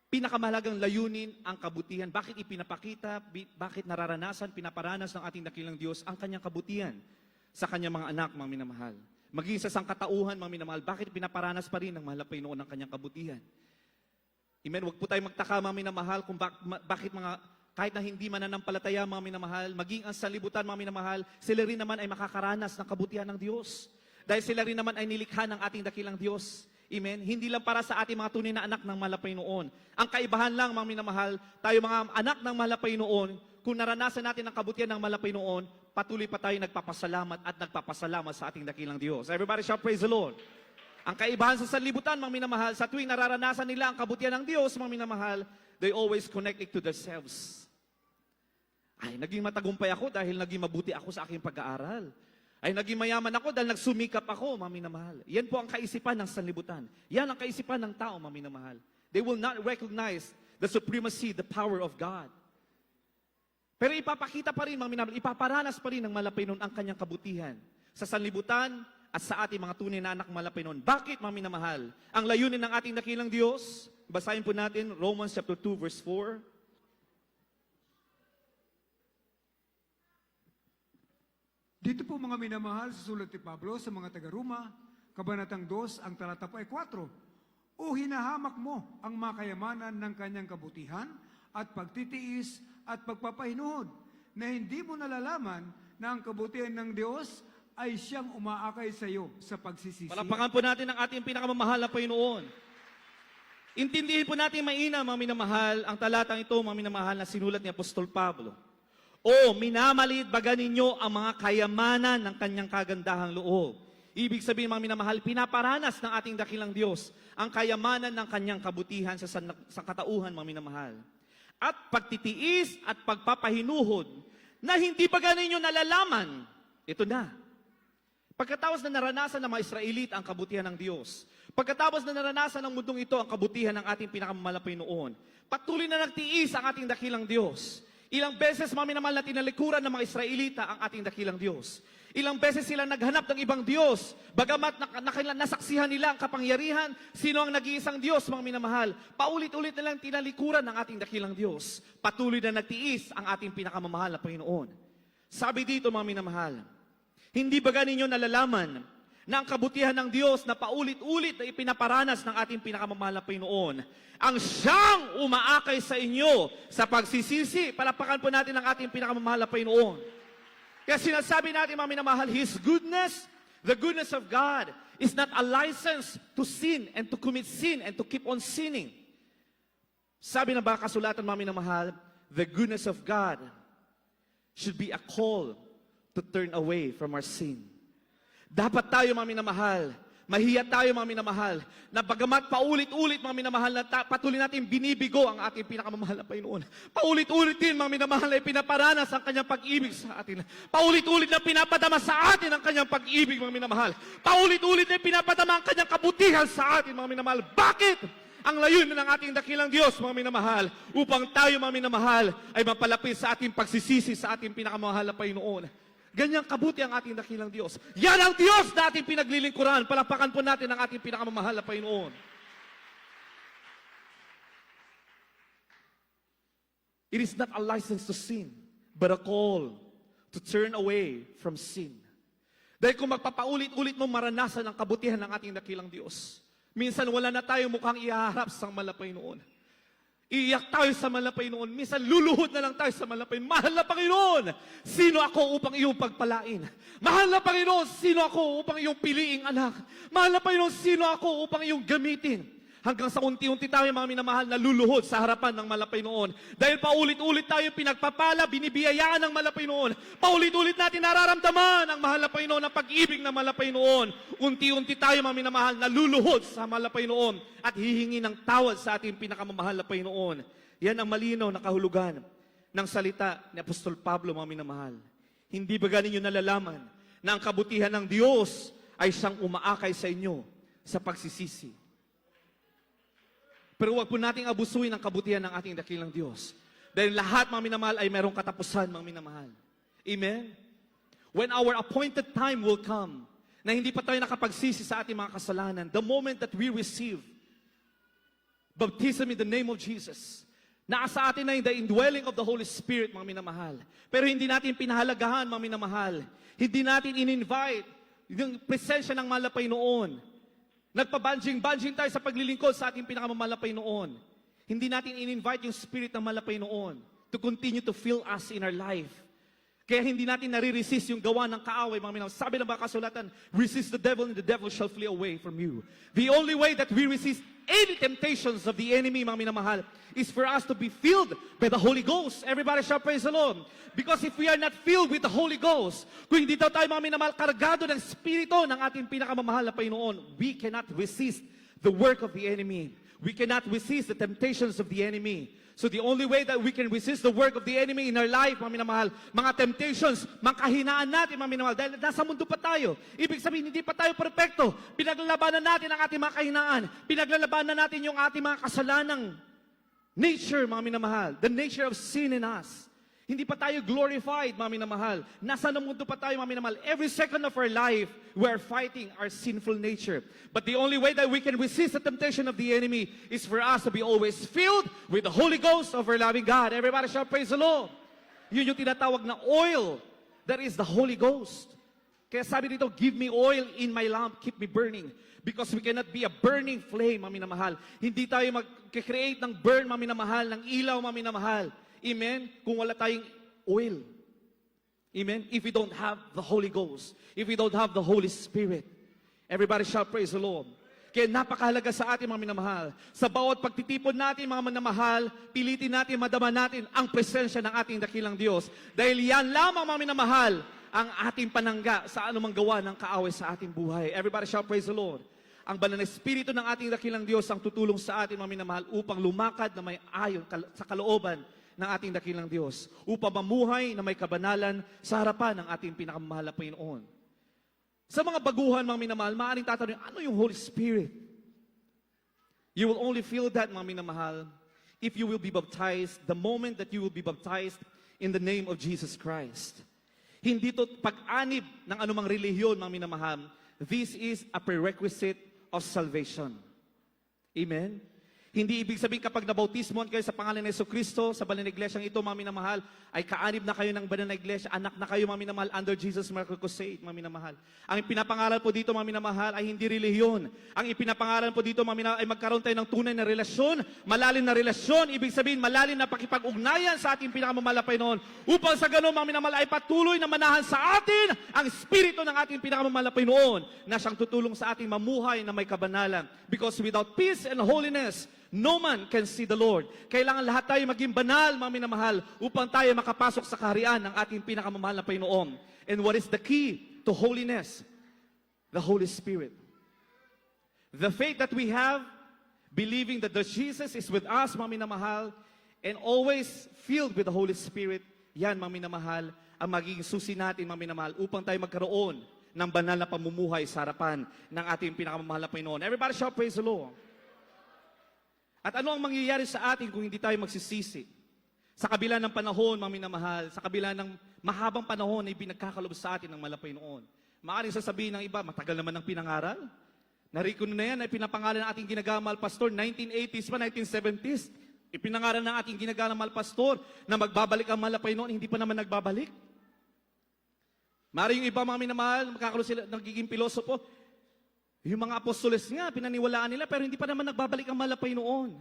pinakamahalagang layunin ang kabutihan. Bakit ipinapakita, bakit nararanasan, pinaparanas ng ating dakilang Diyos ang kanyang kabutihan sa kanyang mga anak, mga minamahal. Maging sa sangkatauhan, mga minamahal, bakit pinaparanas pa rin ng mahal na Panginoon ang kanyang kabutihan? Amen. Huwag po tayo magtaka, mga minamahal, kung bakit kahit na hindi mananampalataya, mga minamahal, maging ang sanlibutan, mga minamahal, sila rin naman ay makakaranas ng kabutihan ng Diyos. Dahil sila rin naman ay nilikha ng ating dakilang Diyos. Amen? Hindi lang para sa ating mga tunay na anak ng mahal na Panginoon. Ang kaibahan lang, mga minamahal, tayo mga anak ng mahal na Panginoon, kung naranasan natin ang kabutihan ng mahal na Panginoon, patuloy pa tayo nagpapasalamat at nagpapasalamat sa ating dakilang Diyos. Everybody shout, praise the Lord. Ang kaibahan sa sanlibutan, mga minamahal, sa tuwing nararanasan nila ang kabutihan ng Diyos, mga minamahal, they always connect it to themselves. Ay, naging matagumpay ako dahil naging mabuti ako sa aking pag-aaral. Ay, naging mayaman ako dahil nagsumikap ako, mga minamahal. Yan po ang kaisipan ng sanlibutan. Yan ang kaisipan ng tao, mga minamahal. They will not recognize the supremacy, the power of God. Pero ipapakita pa rin, mga minamahal, ipaparanas pa rin ng malapay nun ang kanyang kabutihan sa sanlibutan at sa ating mga tunay na anak malapay nun. Bakit, mga minamahal? Ang layunin ng ating dakilang Diyos, basahin po natin, Romans chapter 2, verse 4. Dito po mga minamahal sa sulat ni Pablo sa mga taga-Roma, Kabanatang 2, ang talata po ay 4. O hinahamak mo ang makayamanan ng kanyang kabutihan at pagtitiis at pagpapahinuhod na hindi mo nalalaman na ang kabutihan ng Diyos ay siyang umaakay sa iyo sa pagsisisi. Palapakan po natin ang ating pinakamamahal na Panginoon. Intindihin po natin maina, mga minamahal, ang talatang ito, mga minamahal, na sinulat ni Apostol Pablo. O, minamaliit baga ninyo ang mga kayamanan ng kanyang kagandahang loob. Ibig sabihin, mga minamahal, pinaparanas ng ating dakilang Diyos ang kayamanan ng kanyang kabutihan sa katauhan, mga minamahal. At pagtitiis at pagpapahinuhod na hindi baga ninyo nalalaman. Ito na. Pagkatapos na naranasan ng mga Israelita ang kabutihan ng Diyos, pagkatapos na naranasan ng mundong ito ang kabutihan ng ating pinakamamahal na Panginoon, patuloy na nagtiis ang ating dakilang Diyos. Ilang beses, mga minamahal, na tinalikuran ng mga Israelita ang ating dakilang Diyos. Ilang beses sila naghanap ng ibang Diyos, bagamat nasaksihan nila ang kapangyarihan, sino ang nag-iisang Diyos, mga minamahal. Paulit-ulit nilang tinalikuran ng ating dakilang Diyos. Patuloy na nagtiis ang ating pinakamamahal na Panginoon. Sabi dito, mga minamahal, hindi baga ninyo nalalaman na ang kabutihan ng Diyos na paulit-ulit na ipinaparanas ng ating pinakamamahal na Panginoon, ang siyang umaakay sa inyo sa pagsisisi. Palapakan po natin ang ating pinakamamahal na Panginoon. Kaya sinasabi natin, mga minamahal, His goodness, the goodness of God, is not a license to sin and to commit sin and to keep on sinning. Sabi na ba kasulatan, mga minamahal, the goodness of God should be a call to turn away from our sin. Dapat tayo, mga minamahal, Mahiya tayo, mga minamahal, na bagamat paulit-ulit, mga minamahal, na patuloy natin binibigo ang ating pinakamamahal na Panginoon. Paulit-ulit din, mga minamahal, na pinaparanas ang kanyang pag-ibig sa atin. Paulit-ulit na pinapadama sa atin ang kanyang pag-ibig, mga minamahal. Paulit-ulit na pinapadama ang kanyang kabutihan sa atin, mga minamahal. Bakit? Ang layunin ng ating dakilang Diyos, mga minamahal, upang tayo, mga minamahal, ay mapalapit sa ating pagsisisi sa ating pinakamamahal na Panginoon. Ganyang kabuti ang ating dakilang Diyos. Yan ang Diyos na ating pinaglilingkuran. Palapakan po natin ang ating pinakamamahal na Panginoon. It is not a license to sin, but a call to turn away from sin. Dahil kung magpapaulit-ulit mong maranasan ang kabutihan ng ating dakilang Diyos, minsan wala na tayong mukhang ihaharap sa mahal na Panginoon. Iiyak tayo sa mahal na Panginoon. Minsan luluhod na lang tayo sa mahal na Panginoon. Mahal na Panginoon, sino ako upang iyong pagpalain? Mahal na Panginoon, sino ako upang iyong piliing anak? Mahal na Panginoon, sino ako upang iyong gamitin? Hanggang sa unti-unti tayo, mga minamahal, na luluhod sa harapan ng mahal na Panginoon. Dahil paulit-ulit tayo pinagpapala, binibiyayaan ng mahal na Panginoon. Paulit-ulit natin nararamdaman ang mahal na Panginoon, ang pag-ibig ng mahal na Panginoon. Unti-unti tayo, mga minamahal, na luluhod sa mahal na Panginoon at hihingi ng tawad sa ating pinakamamahal na Panginoon. Yan ang malinaw na kahulugan ng salita ni Apostol Pablo, mga minamahal. Hindi ba ninyo nalalaman na ang kabutihan ng Diyos ay siyang umaakay sa inyo sa pagsisisi? Pero huwag po nating abusuin ang kabutihan ng ating dakilang Diyos. Dahil lahat, mga minamahal, ay merong katapusan, mga minamahal. Amen? When our appointed time will come, na hindi pa tayo nakapagsisi sa ating mga kasalanan, the moment that we receive baptism in the name of Jesus, nasa atin na yung the indwelling of the Holy Spirit, mga minamahal. Pero hindi natin pinahalagahan, mga minamahal. Hindi natin in-invite yung presensya ng mahal na Panginoon. Nagpabanjing-banjing tayo sa paglilingkod sa ating pinakamamahal na Panginoon. Hindi natin in-invite yung Spirit ng mahal na Panginoon to continue to fill us in our life. Kaya hindi natin nare-resist yung gawa ng kaaway, mga minamahal. Sabi ng mga kasulatan, resist the devil and the devil shall flee away from you. The only way that we resist any temptations of the enemy, mga minamahal, is for us to be filled by the Holy Ghost. Everybody shall praise the Lord. Because if we are not filled with the Holy Ghost, kung hindi daw tayo, mga minamahal, kargado ng Espiritu ng ating pinakamamahal na Panginoon, we cannot resist the work of the enemy. We cannot resist the temptations of the enemy. So the only way that we can resist the work of the enemy in our life, mga minamahal, mga temptations, mga kahinaan natin, mga minamahal, dahil nasa mundo pa tayo. Ibig sabihin, hindi pa tayo perfecto. Pinaglalabanan natin ang ating mga kahinaan. Pinaglalabanan natin yung ating mga kasalanang nature, mga minamahal. The nature of sin in us. Hindi pa tayo glorified, mga minamahal. Nasa mundo pa tayo, mga minamahal. Every second of our life, we are fighting our sinful nature. But the only way that we can resist the temptation of the enemy is for us to be always filled with the Holy Ghost of our loving God. Everybody shall praise the Lord. Yun yung tinatawag na oil. That is the Holy Ghost. Kaya sabi dito, give me oil in my lamp, keep me burning. Because we cannot be a burning flame, mga minamahal. Hindi tayo mag-create ng burn, mga minamahal, ng ilaw, mga minamahal. Amen? Kung wala tayong oil. Amen? If we don't have the Holy Ghost. If we don't have the Holy Spirit. Everybody shall praise the Lord. Kaya napakahalaga sa ating mga minamahal. Sa bawat pagtitipon natin, mga minamahal, pilitin natin, madama natin ang presensya ng ating dakilang Diyos. Dahil yan lamang, mga minamahal, ang ating panangga sa anumang gawa ng kaaway sa ating buhay. Everybody shall praise the Lord. Ang banal na Espiritu ng ating dakilang Diyos ang tutulong sa ating, mga minamahal, upang lumakad na may ayon sa kalooban ng ating dakilang Diyos, upang mamuhay na may kabanalan sa harapan ng ating pinakamahal na Panginoon. Sa mga baguhan, mga minamahal, maaaring tatanungin, ano yung Holy Spirit? You will only feel that, mga minamahal, if you will be baptized, the moment that you will be baptized in the name of Jesus Christ. Hindi to pag-anib ng anumang relihiyon, mga minamahal. This is a prerequisite of salvation. Amen? Hindi ibig sabihin kapag nabautismoan kayo sa pangalan ng Jesucristo, sa banal na iglesyang ito, mga minamahal, ay kaanib na kayo ng banal na iglesia, anak na kayo, mga minamahal, under Jesus Miracle Crusade, mga minamahal. Ang ipinapangaral po dito, mga minamahal, ay hindi relihiyon. Ang ipinapangaral po dito, mga minamahal, ay magkaroon tayo ng tunay na relasyon, malalim na relasyon, ibig sabihin, malalim na pakipag-ugnayan sa ating pinakamamahal na Panginoon, upang sa ganun, mga minamahal, ay patuloy na manahan sa atin ang Espiritu ng ating pinakamamahal na Panginoon, na siyang tutulong sa ating mamuhay na may kabanalan. Because without peace and holiness, no man can see the Lord. Kailangan lahat tayo maging banal, mga minamahal, upang tayo makapasok sa kaharian ng ating pinakamamahal na Panginoon. And what is the key to holiness? The Holy Spirit. The faith that we have, believing that the Jesus is with us, mga minamahal, and always filled with the Holy Spirit, yan, mga minamahal, ang magiging susi natin, mga minamahal, upang tayo magkaroon ng banal na pamumuhay sa harapan ng ating pinakamamahal na Panginoon. Everybody shout, praise the Lord. At ano ang mangyayari sa atin kung hindi tayo magsisisi? Sa kabila ng panahon, mga minamahal, sa kabila ng mahabang panahon na ibinagkakalob sa atin ng malapay noon. Maaaring sasabihin ng iba, matagal naman ang pinangaral. Nariko na yan, ay pinapangalan ng ating ginagamal pastor, 1980s pa, 1970s. Ipinangaral ng ating ginagamal pastor na magbabalik ang malapay noon, hindi pa naman nagbabalik. Maaaring yung iba, mga minamahal, magkakaroon sila, nagiging pilosopo. Yung mga apostoles nga, pinaniwalaan nila, pero hindi pa naman nagbabalik ang malapay noon.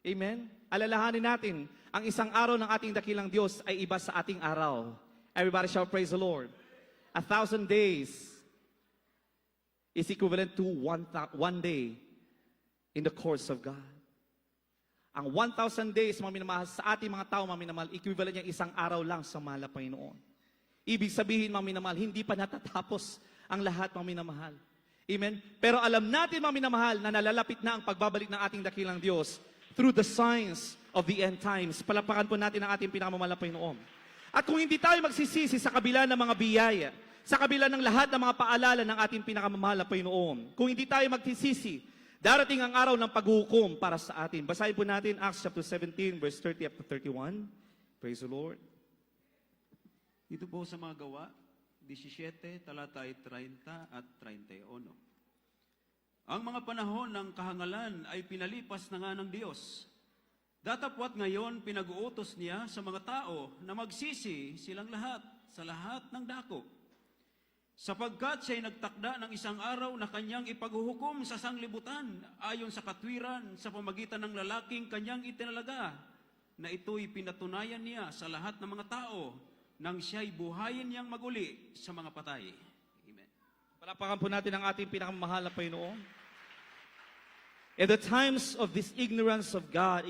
Amen? Alalahanin natin, ang isang araw ng ating dakilang Diyos ay iba sa ating araw. Everybody shout, praise the Lord. 1,000 days is equivalent to one day in the course of God. Ang 1,000 days, mga minamahal, sa ating mga tao, mga minamahal, equivalent niyang isang araw lang sa mahal na Panginoon. Ibig sabihin, mga minamahal, hindi pa natatapos ang lahat, mga minamahal. Amen? Pero alam natin, mga minamahal, na nalalapit na ang pagbabalik ng ating dakilang Diyos through the signs of the end times. Palapakan po natin ang ating pinakamamahal na Panginoon. At kung hindi tayo magsisisi sa kabila ng mga biyaya, sa kabila ng lahat ng mga paalala ng ating pinakamamahal na Panginoon, kung hindi tayo magsisisi, darating ang araw ng paghukom para sa atin. Basahin po natin Acts chapter 17, verse 30 up to 31. Praise the Lord. Dito po sa mga gawa, 17, talata ay 30 at 31. Ang mga panahon ng kahangalan ay pinalipas na nga ng Diyos. Datapwat ngayon pinag-uutos niya sa mga tao na magsisi silang lahat sa lahat ng dako. Sapagkat siya'y nagtakda ng isang araw na kanyang ipaghuhukom sa sanglibutan ayon sa katwiran sa pamagitan ng lalaking kanyang itinalaga, na ito'y pinatunayan niya sa lahat ng mga tao nang siya'y buhayin niyang maguli sa mga patay. Amen. Palapakan po natin ang ating pinakamahal na Panginoon. In the times of this ignorance of God,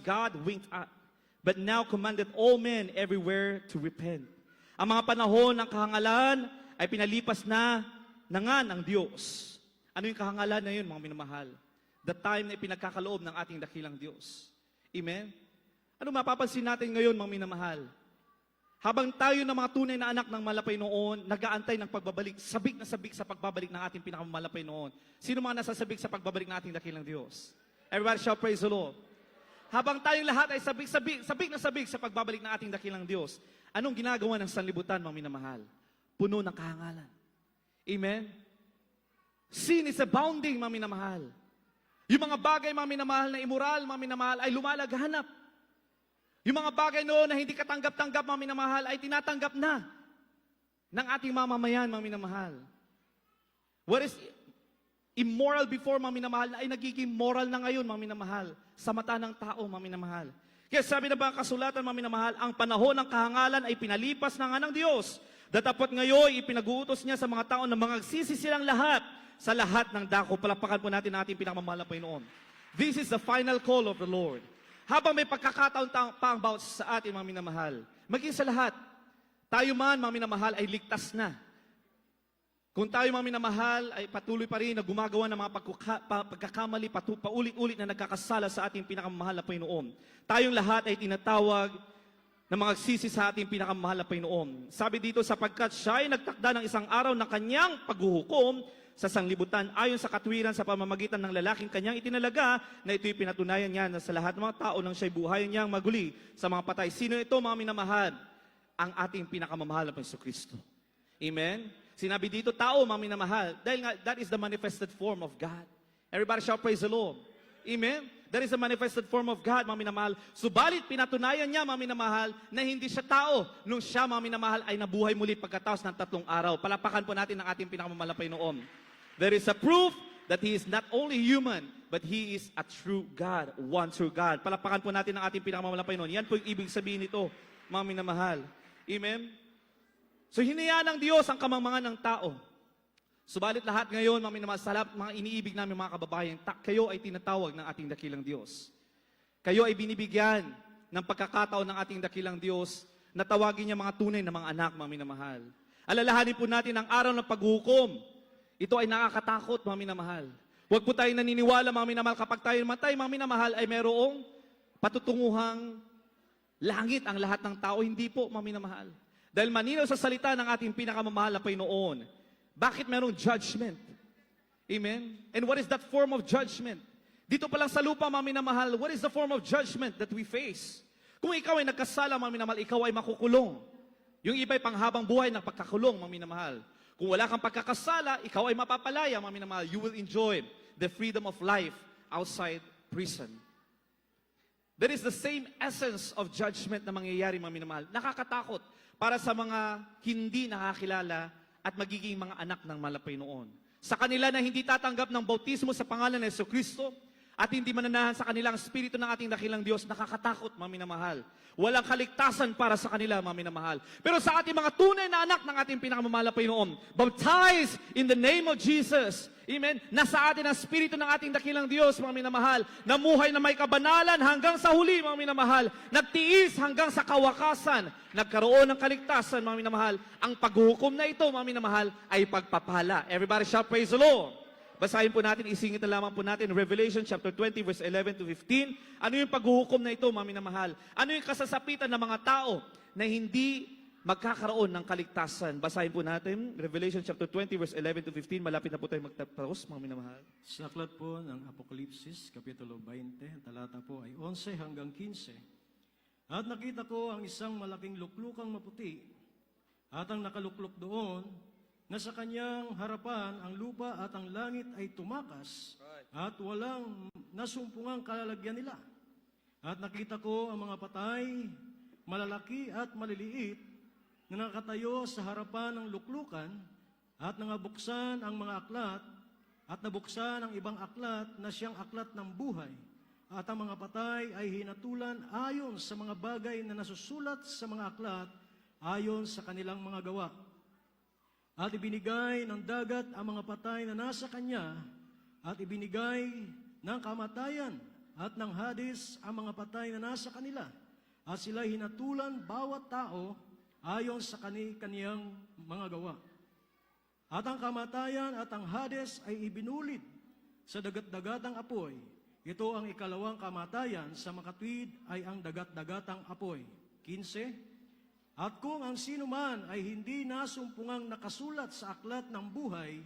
God winked at, but now commanded all men everywhere to repent. Ang mga panahon ng kahangalan ay pinalipas na nga ng Diyos. Ano yung kahangalan na yun, mga minamahal? The time na ipinagkakaloob ng ating dakilang Diyos. Amen? Ano mapapansin natin ngayon, mga minamahal? Habang tayo ng mga tunay na anak ng malapay noon, nag-aantay ng pagbabalik, sabik na sabik sa pagbabalik ng ating pinakamalapay noon. Sino mga nasasabik sa pagbabalik ng ating dakilang Diyos? Everybody shout, praise the Lord. Habang tayong lahat ay sabik na sabik sa pagbabalik ng ating dakilang Diyos, anong ginagawa ng sanlibutan, mga minamahal? Puno ng kahangalan. Amen? Sin is abounding, mga minamahal. Yung mga bagay, mga minamahal, na immoral, mga minamahal, ay lumalaghanap. Yung mga bagay noon na hindi katanggap-tanggap, mga minamahal, ay tinatanggap na ng ating mamamayan, mga minamahal. What is immoral before, mga minamahal, ay nagiging moral na ngayon, mga minamahal, sa mata ng tao, mga minamahal. Kaya sabi na ba ang kasulatan, mga minamahal, ang panahon ng kahangalan ay pinalipas na nga ng Diyos. Datapot ngayon, ipinag-uutos niya sa mga tao na magsisi silang lahat sa lahat ng dako. Palapakan po natin ating pinakamamahal na Panginoon. This is the final call of the Lord. Habang may pagkakataon pa ang bawat sa atin, mga minamahal, maging sa lahat, tayo man, mga minamahal, ay ligtas na. Kung tayo, mga minamahal, ay patuloy pa rin na gumagawa ng mga pagkakamali, paulit-ulit na nagkakasala sa ating pinakamahal na Panginoon, tayong lahat ay tinatawag na mga sisi sa ating pinakamahal na Panginoon. Sabi dito, sapagkat siya ay nagtakda ng isang araw na kanyang paghuhukom sa sanglibutan ayon sa katwiran sa pamamagitan ng lalaking kanyang itinalaga, na ito'y pinatunayan niya na sa lahat ng mga tao nang siya'y buhayin niyang maguli sa mga patay. Sino ito, mga minamahal? Ang ating pinakamamahal na Panginoon Kristo. Amen? Sinabi dito, tao, mga minamahal, dahil nga, that is the manifested form of God. Everybody shout, praise the Lord. Amen? That is the manifested form of God, mga minamahal. Subalit, pinatunayan niya, mga minamahal, na hindi siya tao nung siya, mga minamahal, ay nabuhay muli pagkatapos ng 3 araw. Palapakan po natin ang ating pinakamamahal na Panginoon. There is a proof that He is not only human, but He is a true God, one true God. Palapakan po natin ang ating pinakamamahal na Panginoon. Yan po yung ibig sabihin nito, mga minamahal. Amen? So, hinayaan ng Diyos ang kamangmangan ng tao. Subalit lahat ngayon, mga minamahal, sa lahat, mga iniibig namin mga kababayan, kayo ay tinatawag ng ating dakilang Diyos. Kayo ay binibigyan ng pagkakataon ng ating dakilang Diyos na tawagin niya mga tunay na mga anak, mga minamahal. Alalahanin po natin ang araw ng paghukom. Ito ay nakakatakot, mga minamahal. Huwag po tayo naniniwala, mga minamahal, kapag tayo matay, mga minamahal, ay merong patutunguhang langit ang lahat ng tao. Hindi po, mga minamahal. Dahil maninaw sa salita ng ating pinakamamahal na Panginoon, bakit merong judgment? Amen? And what is that form of judgment? Dito pa lang sa lupa, mga minamahal, what is the form of judgment that we face? Kung ikaw ay nagkasala, mga minamahal, ikaw ay makukulong. Yung iba ay panghabang buhay ng pagkakulong, mga minamahal. Kung wala kang pagkakasala, ikaw ay mapapalaya, mga minamahal. You will enjoy the freedom of life outside prison. That is the same essence of judgment na mangyayari, mga minamahal. Nakakatakot para sa mga hindi nakakilala at magiging mga anak ng malapay noon. Sa kanila na hindi tatanggap ng bautismo sa pangalan ng Jesucristo at hindi mananahan sa kanilang spirito ng ating dakilang Diyos, nakakatakot, mga minamahal. Walang kaligtasan para sa kanila, mga minamahal. Pero sa ating mga tunay na anak ng ating pinakamamahal na Panginoon, baptized in the name of Jesus, amen, nasa atin ang spirito ng ating dakilang Diyos, mga minamahal, namuhay na may kabanalan hanggang sa huli, mga minamahal, nagtiis hanggang sa kawakasan, nagkaroon ng kaligtasan, mga minamahal. Ang paghuhukom na ito, mga minamahal, ay pagpapala. Everybody shout, praise the Lord. Basahin po natin, isingit na lamang po natin, Revelation chapter 20, verse 11 to 15. Ano yung paghuhukom na ito, mga minamahal? Ano yung kasasapitan ng mga tao na hindi magkakaroon ng kaligtasan? Basahin po natin, Revelation chapter 20, verse 11 to 15. Malapit na po tayo magtapos, mga minamahal. Sa aklat po ng Apokalipsis, Kapitulo 20, talata po ay 11 hanggang 15. At nakita ko ang isang malaking luklukang maputi, at ang nakaluklok doon, na sa kanyang harapan ang lupa at ang langit ay tumakas, at walang nasumpungang kalalagyan nila. At nakita ko ang mga patay, malalaki at maliliit, na nakatayo sa harapan ng luklukan, at nangabuksan ang mga aklat, at nabuksan ang ibang aklat na siyang aklat ng buhay. At ang mga patay ay hinatulan ayon sa mga bagay na nasusulat sa mga aklat, ayon sa kanilang mga gawa. At ibinigay ng dagat ang mga patay na nasa kanya, at ibinigay ng kamatayan at ng Hades ang mga patay na nasa kanila. At sila hinatulan bawat tao ayon sa kaniyang mga gawa. At ang kamatayan at ang Hades ay ibinulid sa dagat-dagatang apoy. Ito ang ikalawang kamatayan, sa makatwid ay ang dagat-dagatang apoy. 15. At kung ang sino man ay hindi nasumpungang nakasulat sa aklat ng buhay,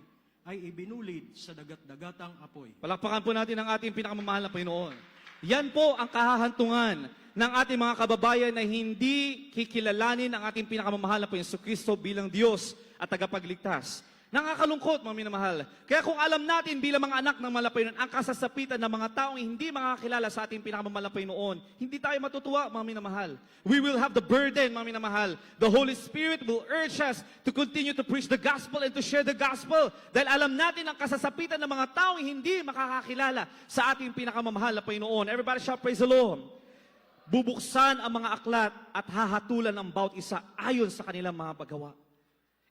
ay ibinulid sa dagat-dagatang apoy. Palakpakan po natin ang ating pinakamamahal na Panginoon. Yan po ang kahahantungan ng ating mga kababayan na hindi kikilalanin ang ating pinakamamahal na Panginoon Jesucristo bilang Diyos at tagapagligtas. Nakakalungkot, mga minamahal. Kaya kung alam natin bilang mga anak ng Malapayon ang kasasapitan ng mga taong hindi makakilala sa ating pinakamamahal na Panginoon, hindi tayo matutuwa, mga minamahal. We will have the burden, mga minamahal. The Holy Spirit will urge us to continue to preach the gospel and to share the gospel. Dahil alam natin ang kasasapitan ng mga taong hindi makakakilala sa ating pinakamamahal na Panginoon. Everybody shout, praise the Lord. Bubuksan ang mga aklat at hahatulan ang bawat isa ayon sa kanilang mga paggawa.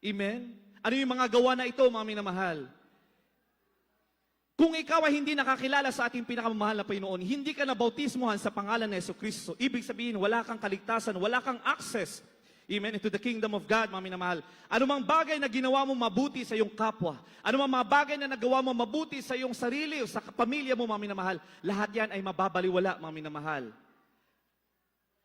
Amen? Ano yung mga gawa na ito, mga minamahal? Kung ikaw ay hindi nakakilala sa ating pinakamamahal na Panginoon, hindi ka nabautismuhan sa pangalan ng Jesucristo, ibig sabihin, wala kang kaligtasan, wala kang access, amen, into the kingdom of God, mga minamahal. Ano mang bagay na ginawa mo mabuti sa iyong kapwa, ano mang mga bagay na nagawa mo mabuti sa iyong sarili o sa pamilya mo, mga minamahal, lahat yan ay mababaliwala, mga minamahal.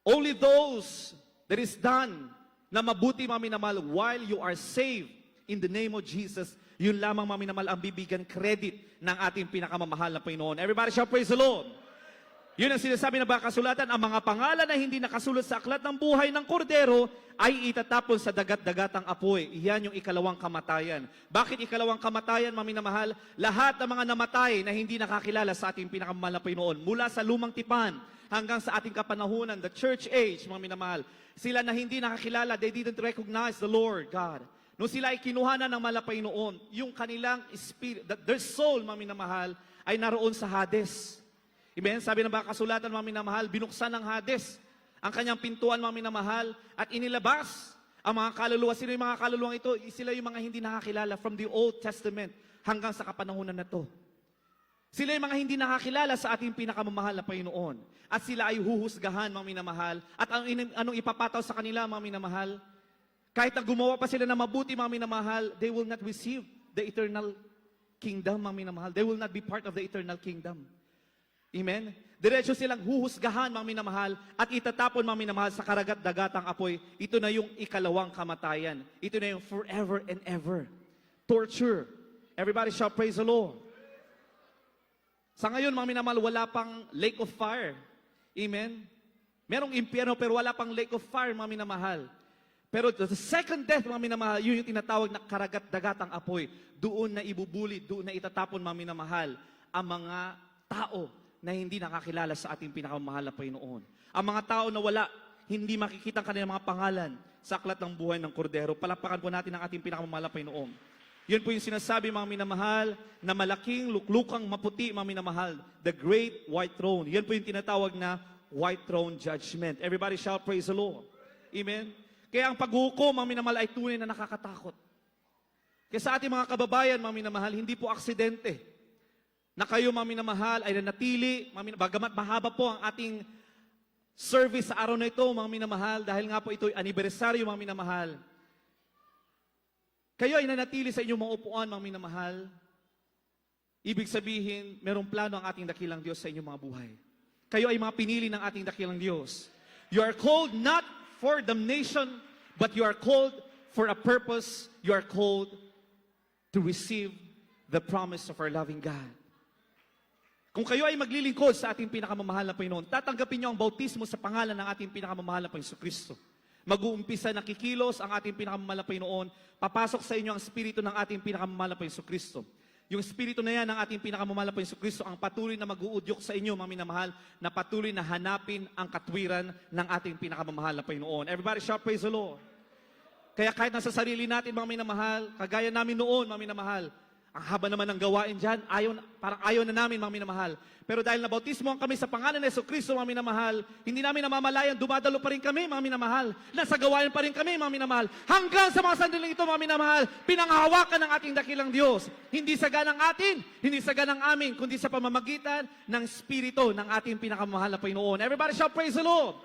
Only those that is done na mabuti, mga minamahal, while you are saved, in the name of Jesus, yun lamang, mga minamahal, ang bibigyan credit ng ating pinakamamahal na Panginoon. Everybody shout, praise the Lord. Yun ang sinasabi ng mga kasulatan, ang mga pangalan na hindi nakasulat sa aklat ng buhay ng kordero ay itatapon sa dagat-dagatang apoy. Iyan yung ikalawang kamatayan. Bakit ikalawang kamatayan, mga minamahal? Lahat ng mga namatay na hindi nakakilala sa ating pinakamamahal na Panginoon, mula sa lumang tipan hanggang sa ating kapanahunan, the church age, mga minamahal, sila na hindi nakakilala, they didn't recognize the Lord God. Nung sila ay kinuha na ng malapay noon, yung kanilang spirit, their soul, mga minamahal, ay naroon sa Hades. Amen? Sabi ng mga kasulatan, mga minamahal, binuksan ng Hades ang kanyang pintuan, mga minamahal, at inilabas ang mga kaluluwa. Sino yung mga kaluluwang ito? Sila yung mga hindi nakakilala from the Old Testament hanggang sa kapanahunan na to. Sila yung mga hindi nakakilala sa ating pinakamamahal na Panginoon. At sila ay huhusgahan, mga minamahal. At anong ipapataw sa kanila, mga minamahal? Kahit na gumawa pa sila na mabuti, mga minamahal, they will not receive the eternal kingdom, mga minamahal. They will not be part of the eternal kingdom. Amen? Diretso silang huhusgahan, mga minamahal, at itatapon, mga minamahal, sa karagat-dagatang apoy. Ito na yung ikalawang kamatayan. Ito na yung forever and ever. Torture. Everybody shout, praise the Lord. Sa ngayon, mga minamahal, wala pang lake of fire. Amen? Merong impyerno, pero wala pang lake of fire, mga minamahal. Pero the second death, mga minamahal, yun yung tinatawag na karagat-dagatang apoy. Doon na ibubuli, doon na itatapon, mga minamahal, ang mga tao na hindi nakakilala sa ating pinakamahal na Panginoon. Ang mga tao na wala, hindi makikita ang kanilang mga pangalan sa aklat ng buhay ng kordero. Palakpakan po natin ang ating pinakamahal na Panginoon. Yun po yung sinasabi, mga minamahal, na malaking luklukang maputi, mga minamahal, the great white throne. Yan po yung tinatawag na white throne judgment. Everybody shout, praise the Lord. Amen? Kaya ang paghukom, mga minamahal, ay tunay na nakakatakot. Kaya sa ating mga kababayan, mga minamahal, hindi po aksidente na kayo, mga minamahal, ay nanatili, bagamat mahaba po ang ating service sa araw na ito, mga minamahal, dahil nga po ito ay anibersaryo, mga minamahal. Kayo ay nanatili sa inyong mga upuan, mga minamahal. Ibig sabihin, merong plano ang ating dakilang Diyos sa inyong mga buhay. Kayo ay mga pinili ng ating dakilang Diyos. You are called not for damnation, but you are called for a purpose. You are called to receive the promise of our loving God. Kung kayo ay maglilingkod sa ating pinakamamahal na Panginoon, tatanggapin niyo ang bautismo sa pangalan ng ating pinakamamahal na Panginoon Kristo. Mag-uumpisa na kikilos ang ating pinakamamahal na Panginoon, papasok sa inyo ang Espiritu ng ating pinakamamahal na Panginoon Kristo. Yung Espiritu na yan ng ating pinakamamahal na Panginoon Kristo ang patuloy na mag-uudyok sa inyo, mga minamahal, na patuloy na hanapin ang katwiran ng ating pinakamamahal na Panginoon. Everybody shout, praise the Lord. Kaya kahit nasa sarili natin, mga minamahal, kagaya namin noon, mga minamahal, ang haba naman ng gawain dyan, parang ayaw na namin, mga minamahal. Pero dahil nabautismo kami sa pangalan ni Jesucristo, mga minamahal, hindi namin namamalayan, dumadalo pa rin kami, mga minamahal. Nasa gawain pa rin kami, mga minamahal. Hanggang sa mga sandaling ito, mga minamahal, pinanghahawakan ng ating dakilang Diyos. Hindi sa ganang atin, hindi sa ganang amin, kundi sa pamamagitan ng Espiritu ng ating pinakamahal na Panginoon. Everybody shout, praise the Lord!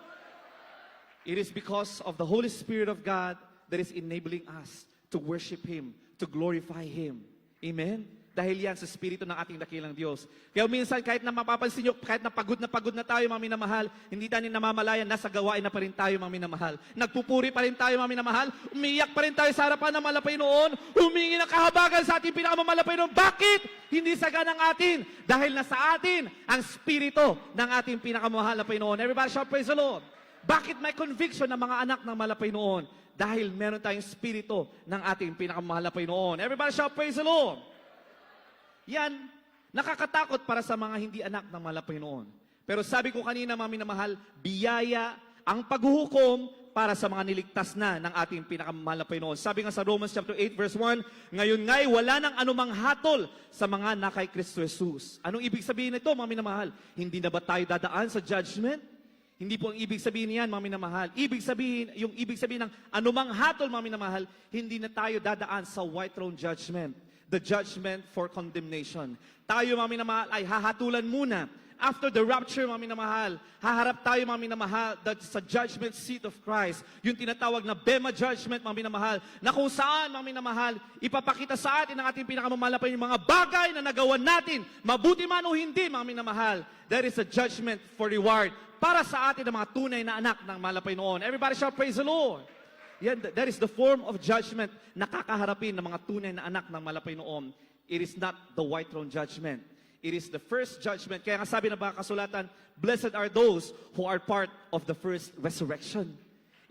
It is because of the Holy Spirit of God that is enabling us to worship Him, to glorify Him. Amen? Dahil yan sa Espiritu ng ating dakilang Diyos. Kaya minsan, kahit na mapapansin nyo, kahit na pagod na tayo, mga minamahal, hindi tayo namamalayan, nasa gawain na pa rin tayo, mga minamahal. Nagpupuri pa rin tayo, mga minamahal. Umiiyak pa rin tayo sa harapan ng malapay noon. Humingi ng kahabagan sa ating pinakamamalapay noon. Bakit? Hindi saga ng atin. Dahil nasa atin ang Espiritu ng ating pinakamahal na Panginoon. Everybody shout, praise the Lord. Bakit may conviction ng mga anak ng malapay noon? Dahil meron tayong Espiritu ng ating pinakamahal na Panginoon. Everybody shout, praise the Lord. Yan, nakakatakot para sa mga hindi anak ng mahal na Panginoon. Pero sabi ko kanina, mga minamahal, biyaya ang paghuhukom para sa mga niligtas na ng ating pinakamahal na Panginoon. Sabi nga sa Romans chapter 8 verse 1, ngayon nga'y wala nang anumang hatol sa mga na kay Kristo Jesus. Anong ibig sabihin nito, mga minamahal? Hindi na ba tayo dadaan sa judgment? Hindi po ang ibig sabihin niyan, mga minamahal. Ibig sabihin ng anumang hatol, mga minamahal, hindi na tayo dadaan sa white throne judgment. The judgment for condemnation. Tayo, mga minamahal, ay hahatulan muna. After the rapture, mga minamahal, haharap tayo, mga minamahal, sa judgment seat of Christ. Yung tinatawag na Bema judgment, mga minamahal, na kung saan, mga minamahal, ipapakita sa atin ang ating pinakamamahal yung mga bagay na nagawa natin, mabuti man o hindi, mga minamahal. There is a judgment for reward para sa atin ang mga tunay na anak ng malapay noon. Everybody shout, praise the Lord. Yan, that is the form of judgment na kakaharapin ng mga tunay na anak ng malapay noon. It is not the white throne judgment. It is the first judgment. Kaya nga sabi ng mga kasulatan, blessed are those who are part of the first resurrection.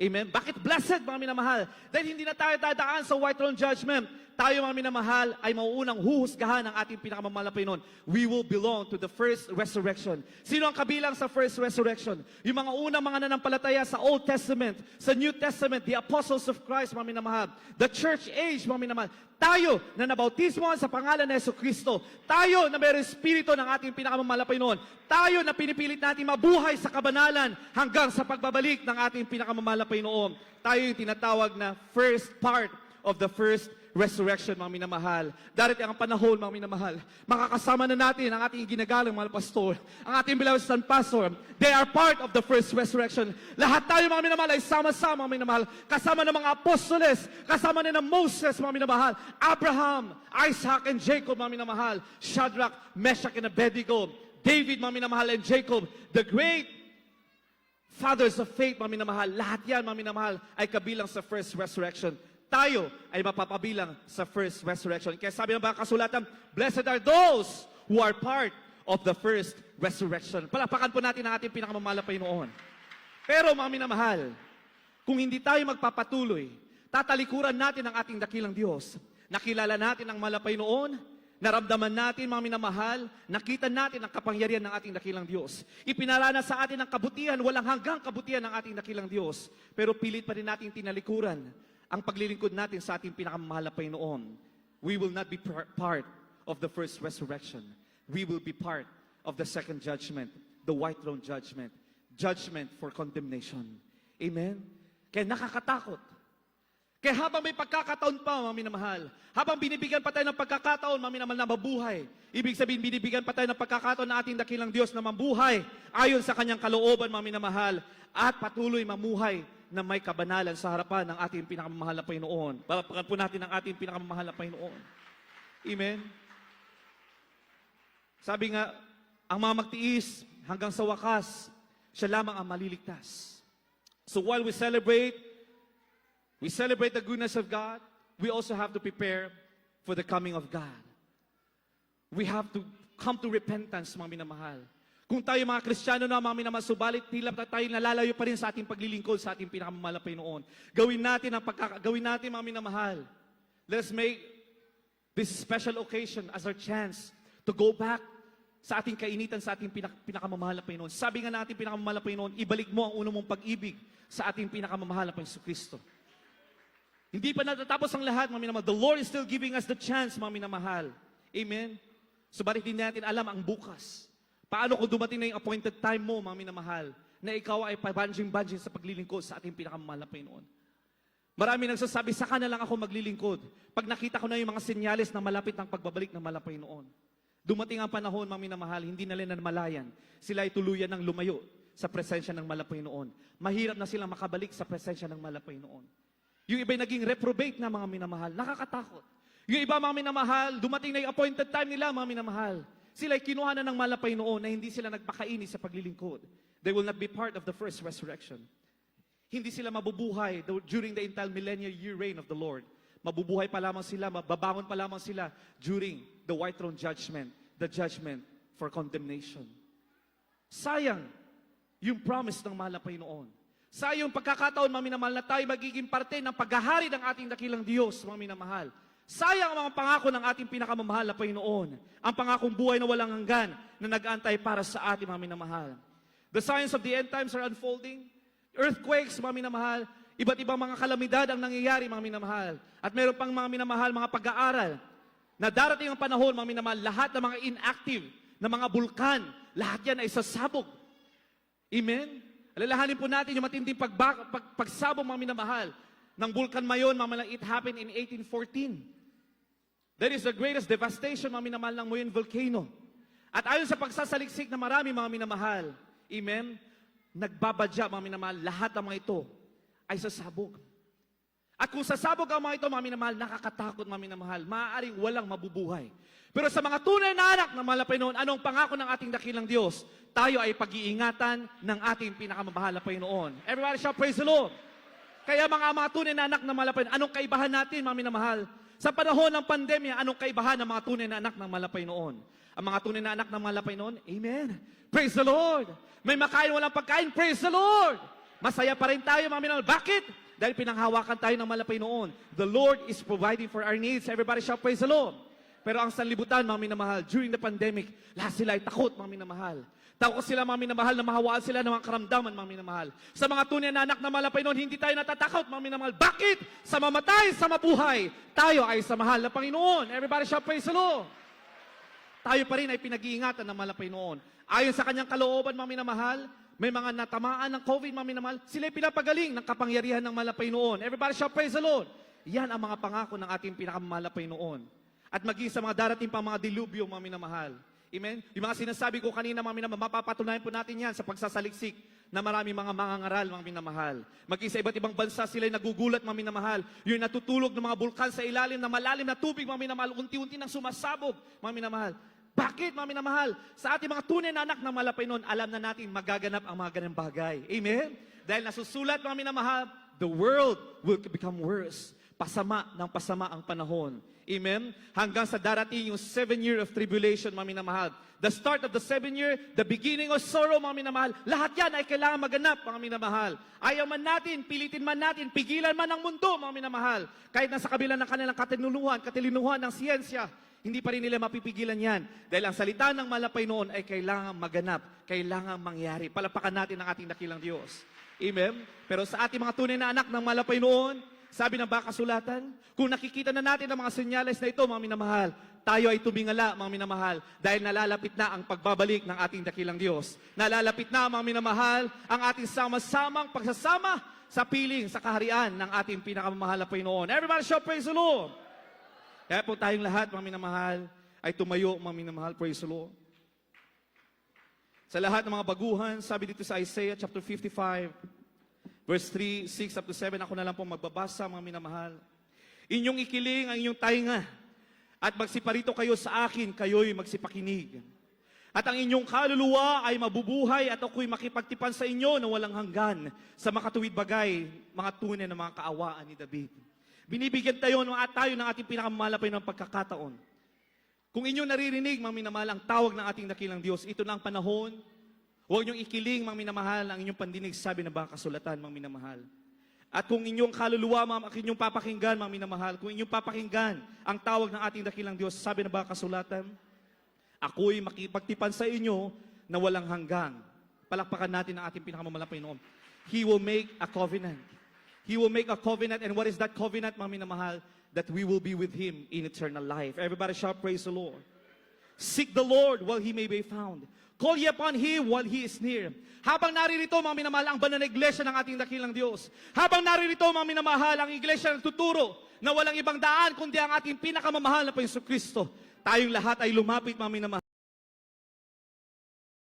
Amen? Bakit blessed, mga minamahal? Dahil hindi na tayo dadaan sa white throne judgment. Tayo, mga minamahal, ay mauunang huhusgahan ng ating pinakamamahal na Panginoon. We will belong to the first resurrection. Sino ang kabilang sa first resurrection? Yung mga unang mga nanampalataya sa Old Testament, sa New Testament, the apostles of Christ, mga minamahal. The church age, mga minamahal. Tayo na nabautismo sa pangalan ni Jesucristo. Tayo na may espiritu ng ating pinakamamahal na Panginoon. Tayo na pinipilit natin mabuhay sa kabanalan hanggang sa pagbabalik ng ating pinakamamahal na Panginoon. Tayo yung tinatawag na first part of the first resurrection, mga minamahal. Darating ang panahon, mga minamahal. Makakasama na natin ang ating ginagalang mga pastor, ang ating beloved son pastor. They are part of the first resurrection. Lahat tayo, mga minamahal, ay sama-sama, mga minamahal. Kasama ng mga apostoles, kasama na ng Moses, mga minamahal. Abraham, Isaac, and Jacob, mga minamahal. Shadrach, Meshach, and Abednego. David, mga minamahal, and Jacob. The great fathers of faith, mga minamahal. Lahat yan, mga minamahal, ay kabilang sa first resurrection. Tayo ay mapapabilang sa first resurrection. Kaya sabi ng mga kasulatan, blessed are those who are part of the first resurrection. Palapakan po natin ang ating pinakamamahal na Panginoon. Pero mga minamahal, kung hindi tayo magpapatuloy, tatalikuran natin ang ating dakilang Diyos. Nakilala natin ang mahal na Panginoon, naramdaman natin, mga minamahal, nakita natin ang kapangyarihan ng ating dakilang Diyos. Ipinalana sa atin ang kabutihan, walang hanggang kabutihan ng ating dakilang Diyos. Pero pilit pa rin natin tinalikuran ang paglilingkod natin sa ating pinakamamahal na Panginoon. We will not be part of the first resurrection. We will be part of the second judgment, the white throne judgment, judgment for condemnation. Amen? Kaya nakakatakot. Kaya habang may pagkakataon pa, mga minamahal, habang binibigyan pa tayo ng pagkakataon, mga minamahal, na mabuhay, ibig sabihin, binibigyan pa tayo ng pagkakataon na ating dakilang Diyos na mabuhay ayon sa kanyang kalooban, mga minamahal, at patuloy mamuhay na may kabanalan sa harapan ng ating pinakamamahal na Panginoon. Palapakan po natin ang ating pinakamamahal na Panginoon. Amen? Sabi nga, ang mga magtiis hanggang sa wakas, siya lamang ang maliligtas. So while we celebrate the goodness of God, we also have to prepare for the coming of God. We have to come to repentance, mga minamahal. Kung tayo mga Kristiyano na, mga minamahal, subalit tila tayo nalalayo pa rin sa ating paglilingkod sa ating pinakamamahal na Panginoon. Gawin natin, mga minamahal. Let's make this special occasion as our chance to go back sa ating kainitan, sa ating pinakamamahal na Panginoon. Sabi nga natin, pinakamamahal na Panginoon, ibalik mo ang unang mong pag-ibig sa ating pinakamamahal na Panginoon Kristo. Hindi pa natatapos ang lahat, mga minamahal. The Lord is still giving us the chance, mga minamahal. Amen? Subalit hindi natin alam ang bukas. Paano kung dumating na yung appointed time mo, mga minamahal, na ikaw ay pabanjing-banjing sa paglilingkod sa ating pinakamamahal na Panginoon. Marami nagsasabi, saka na lang ako maglilingkod. Pag nakita ko na yung mga senyales na malapit ang pagbabalik ng mahal na Panginoon. Dumating ang panahon, mga minamahal, hindi na nila namalayan. Sila ay tuluyan ng lumayo sa presensya ng mahal na Panginoon. Mahirap na silang makabalik sa presensya ng mahal na Panginoon. Yung iba naging reprobate na, mga minamahal. Nakakatakot. Yung iba, mga minamahal, dumating na yung appointed time nila, mga minamahal. Sila ay kinuha na ng mahal na Panginoon na hindi sila nagpakaini sa paglilingkod. They will not be part of the first resurrection. Hindi sila mabubuhay during the entire millennial year reign of the Lord. Mabubuhay pa lamang sila, mababangon pa lamang sila during the white throne judgment, the judgment for condemnation. Sayang yung promise ng mahal na Panginoon. Sayang yung pagkakataon, mga minamahal, na tayo magiging parte ng paghahari ng ating dakilang Diyos, mga minamahal. Sayang ang mga pangako ng ating pinakamamahal na Panginoon. Ang pangakong buhay na walang hanggan na nag-aantay para sa ating mga minamahal. The signs of the end times are unfolding. Earthquakes, mga minamahal. Iba't ibang mga kalamidad ang nangyayari, mga minamahal. At meron pang mga minamahal, mga pag-aaral na darating ang panahon, mga minamahal, lahat ng mga inactive na mga bulkan, lahat yan ay sasabog. Amen? Alalahanin po natin yung matinding pagsabog, mga minamahal, ng bulkan Mayon, mga minamahal. It happened in 1814. That is the greatest devastation, mga minamahal, ng Mayon volcano. At ayon sa pagsasaliksik na marami, mga minamahal, amen, nagbabadya, mga minamahal, lahat ng mga ito ay sasabog. At kung sasabog ang mga ito, mga minamahal, nakakatakot, mga minamahal, maaaring walang mabubuhay. Pero sa mga tunay na anak ng mahal na Panginoon, anong pangako ng ating dakilang Diyos? Tayo ay pag-iingatan ng ating pinakamamahal na Panginoon. Everybody shout, praise the Lord. Kaya mga tunay na anak ng mahal na Panginoon, anong kaibahan natin, mga minamahal? Sa panahon ng pandemya, anong kaibahan ng mga tunay na anak ng mahal na Panginoon? Ang mga tunay na anak ng mahal na Panginoon, amen. Praise the Lord. May makain, walang pagkain, praise the Lord. Masaya pa rin tayo, mga minamahal. Bakit? Dahil pinanghawakan tayo ng mahal na Panginoon. The Lord is providing for our needs. Everybody shout, praise the Lord. Pero ang sanlibutan, mga minamahal, during the pandemic, lahat sila ay takot, mga minamahal. Takot sila, mga minamahal, na mahawaan sila ng mga karamdaman, mga minamahal. Sa mga tunay na anak na mahal na Panginoon, hindi tayo natatakot, mga minamahal. Bakit? Sa mamatay, sa mabuhay, tayo ay sa mahal na Panginoon. Everybody shout, praise the Lord. Tayo pa rin ay pinag-iingatan ng mahal na Panginoon. Ayon sa kanyang kalooban, mga minamahal, may mga natamaan ng COVID, mga minamahal, sila ay pinapagaling ng kapangyarihan ng mahal na Panginoon. Everybody shout, praise the Lord. Yan ang mga pangako ng ating pinakamamahal na Panginoon. At maging sa mga darating pang mga dilubyo, mga minamahal. Amen? Yung mga sinasabi ko kanina, mga minamahal, mapapatunayan po natin yan sa pagsasaliksik na marami mga mangangaral, mga minamahal. Maging sa iba't ibang bansa, sila'y nagugulat, mga minamahal. Yung natutulog ng mga bulkan sa ilalim na malalim na tubig, mga minamahal, unti-unti nang sumasabog, mga minamahal. Bakit, mga minamahal? Sa ating mga tunay na anak ng malapay noon, alam na natin magaganap ang mga ganang bagay. Amen? Dahil nasusulat, mga minamahal, the world will become worse. Pasama ng pasama ang panahon. Amen? Hanggang sa darating yung 7 year of tribulation, mga minamahal. The start of the 7 year, the beginning of sorrow, mga minamahal. Lahat yan ay kailangan maganap, mga minamahal. Ayaw man natin, pilitin man natin, pigilan man ang mundo, mga minamahal. Kahit nasa kabila ng kanilang katilinuhan ng siyensya, hindi pa rin nila mapipigilan yan. Dahil ang salita ng malapay noon ay kailangan maganap, kailangan mangyari. Palapakan natin ang ating dakilang Diyos. Amen? Pero sa ating mga tunay na anak ng malapay noon, sabi ng bakasulatan, kung nakikita na natin ang mga senyales na ito, mga minamahal, tayo ay tumingala, mga minamahal, dahil nalalapit na ang pagbabalik ng ating dakilang Diyos. Nalalapit na, mga minamahal, ang ating sama-samang pagsasama sa piling, sa kaharian ng ating pinakamamahal na Panginoon. Everybody shout, praise the Lord! Kaya po tayong lahat, mga minamahal, ay tumayo, mga minamahal, praise the Lord. Sa lahat ng mga baguhan, sabi dito sa Isaiah chapter 55, verse 3, 6 up to 7, ako na lang po magbabasa, mga minamahal. Inyong ikiling ang inyong tainga, at magsiparito kayo sa akin, kayo'y magsipakinig. At ang inyong kaluluwa ay mabubuhay, at ako'y makipagtipan sa inyo na walang hanggan sa makatuwid bagay, mga tunay na mga kaawaan ni David. Binibigyan tayo ng ating pinakamalapay ng pagkakataon. Kung inyong naririnig, mga minamahal, ang tawag ng ating dakilang Diyos, ito na ang panahon. Huwag niyong ikiling, mga minamahal, ang inyong pandinig, sabi ng bakasulatan, mga minamahal. At kung inyong kaluluwa, inyong papakinggan, mga minamahal, kung inyong papakinggan ang tawag ng ating dakilang Diyos, sabi ng bakasulatan, ako'y makipagtipan sa inyo na walang hanggang. Palakpakan natin ang ating pinakamamalapay noon. He will make a covenant. He will make a covenant. And what is that covenant, mga minamahal? That we will be with Him in eternal life. Everybody shout, praise the Lord. Seek the Lord while He may be found. Call ye upon Him while He is near. Habang naririto, mga minamahal, ang banal na iglesia ng ating dakilang Diyos. Habang naririto, mga minamahal, ang iglesia nagtuturo na walang ibang daan kundi ang ating pinakamamahal na Panginoon Kristo. Tayong lahat ay lumapit, mga minamahal.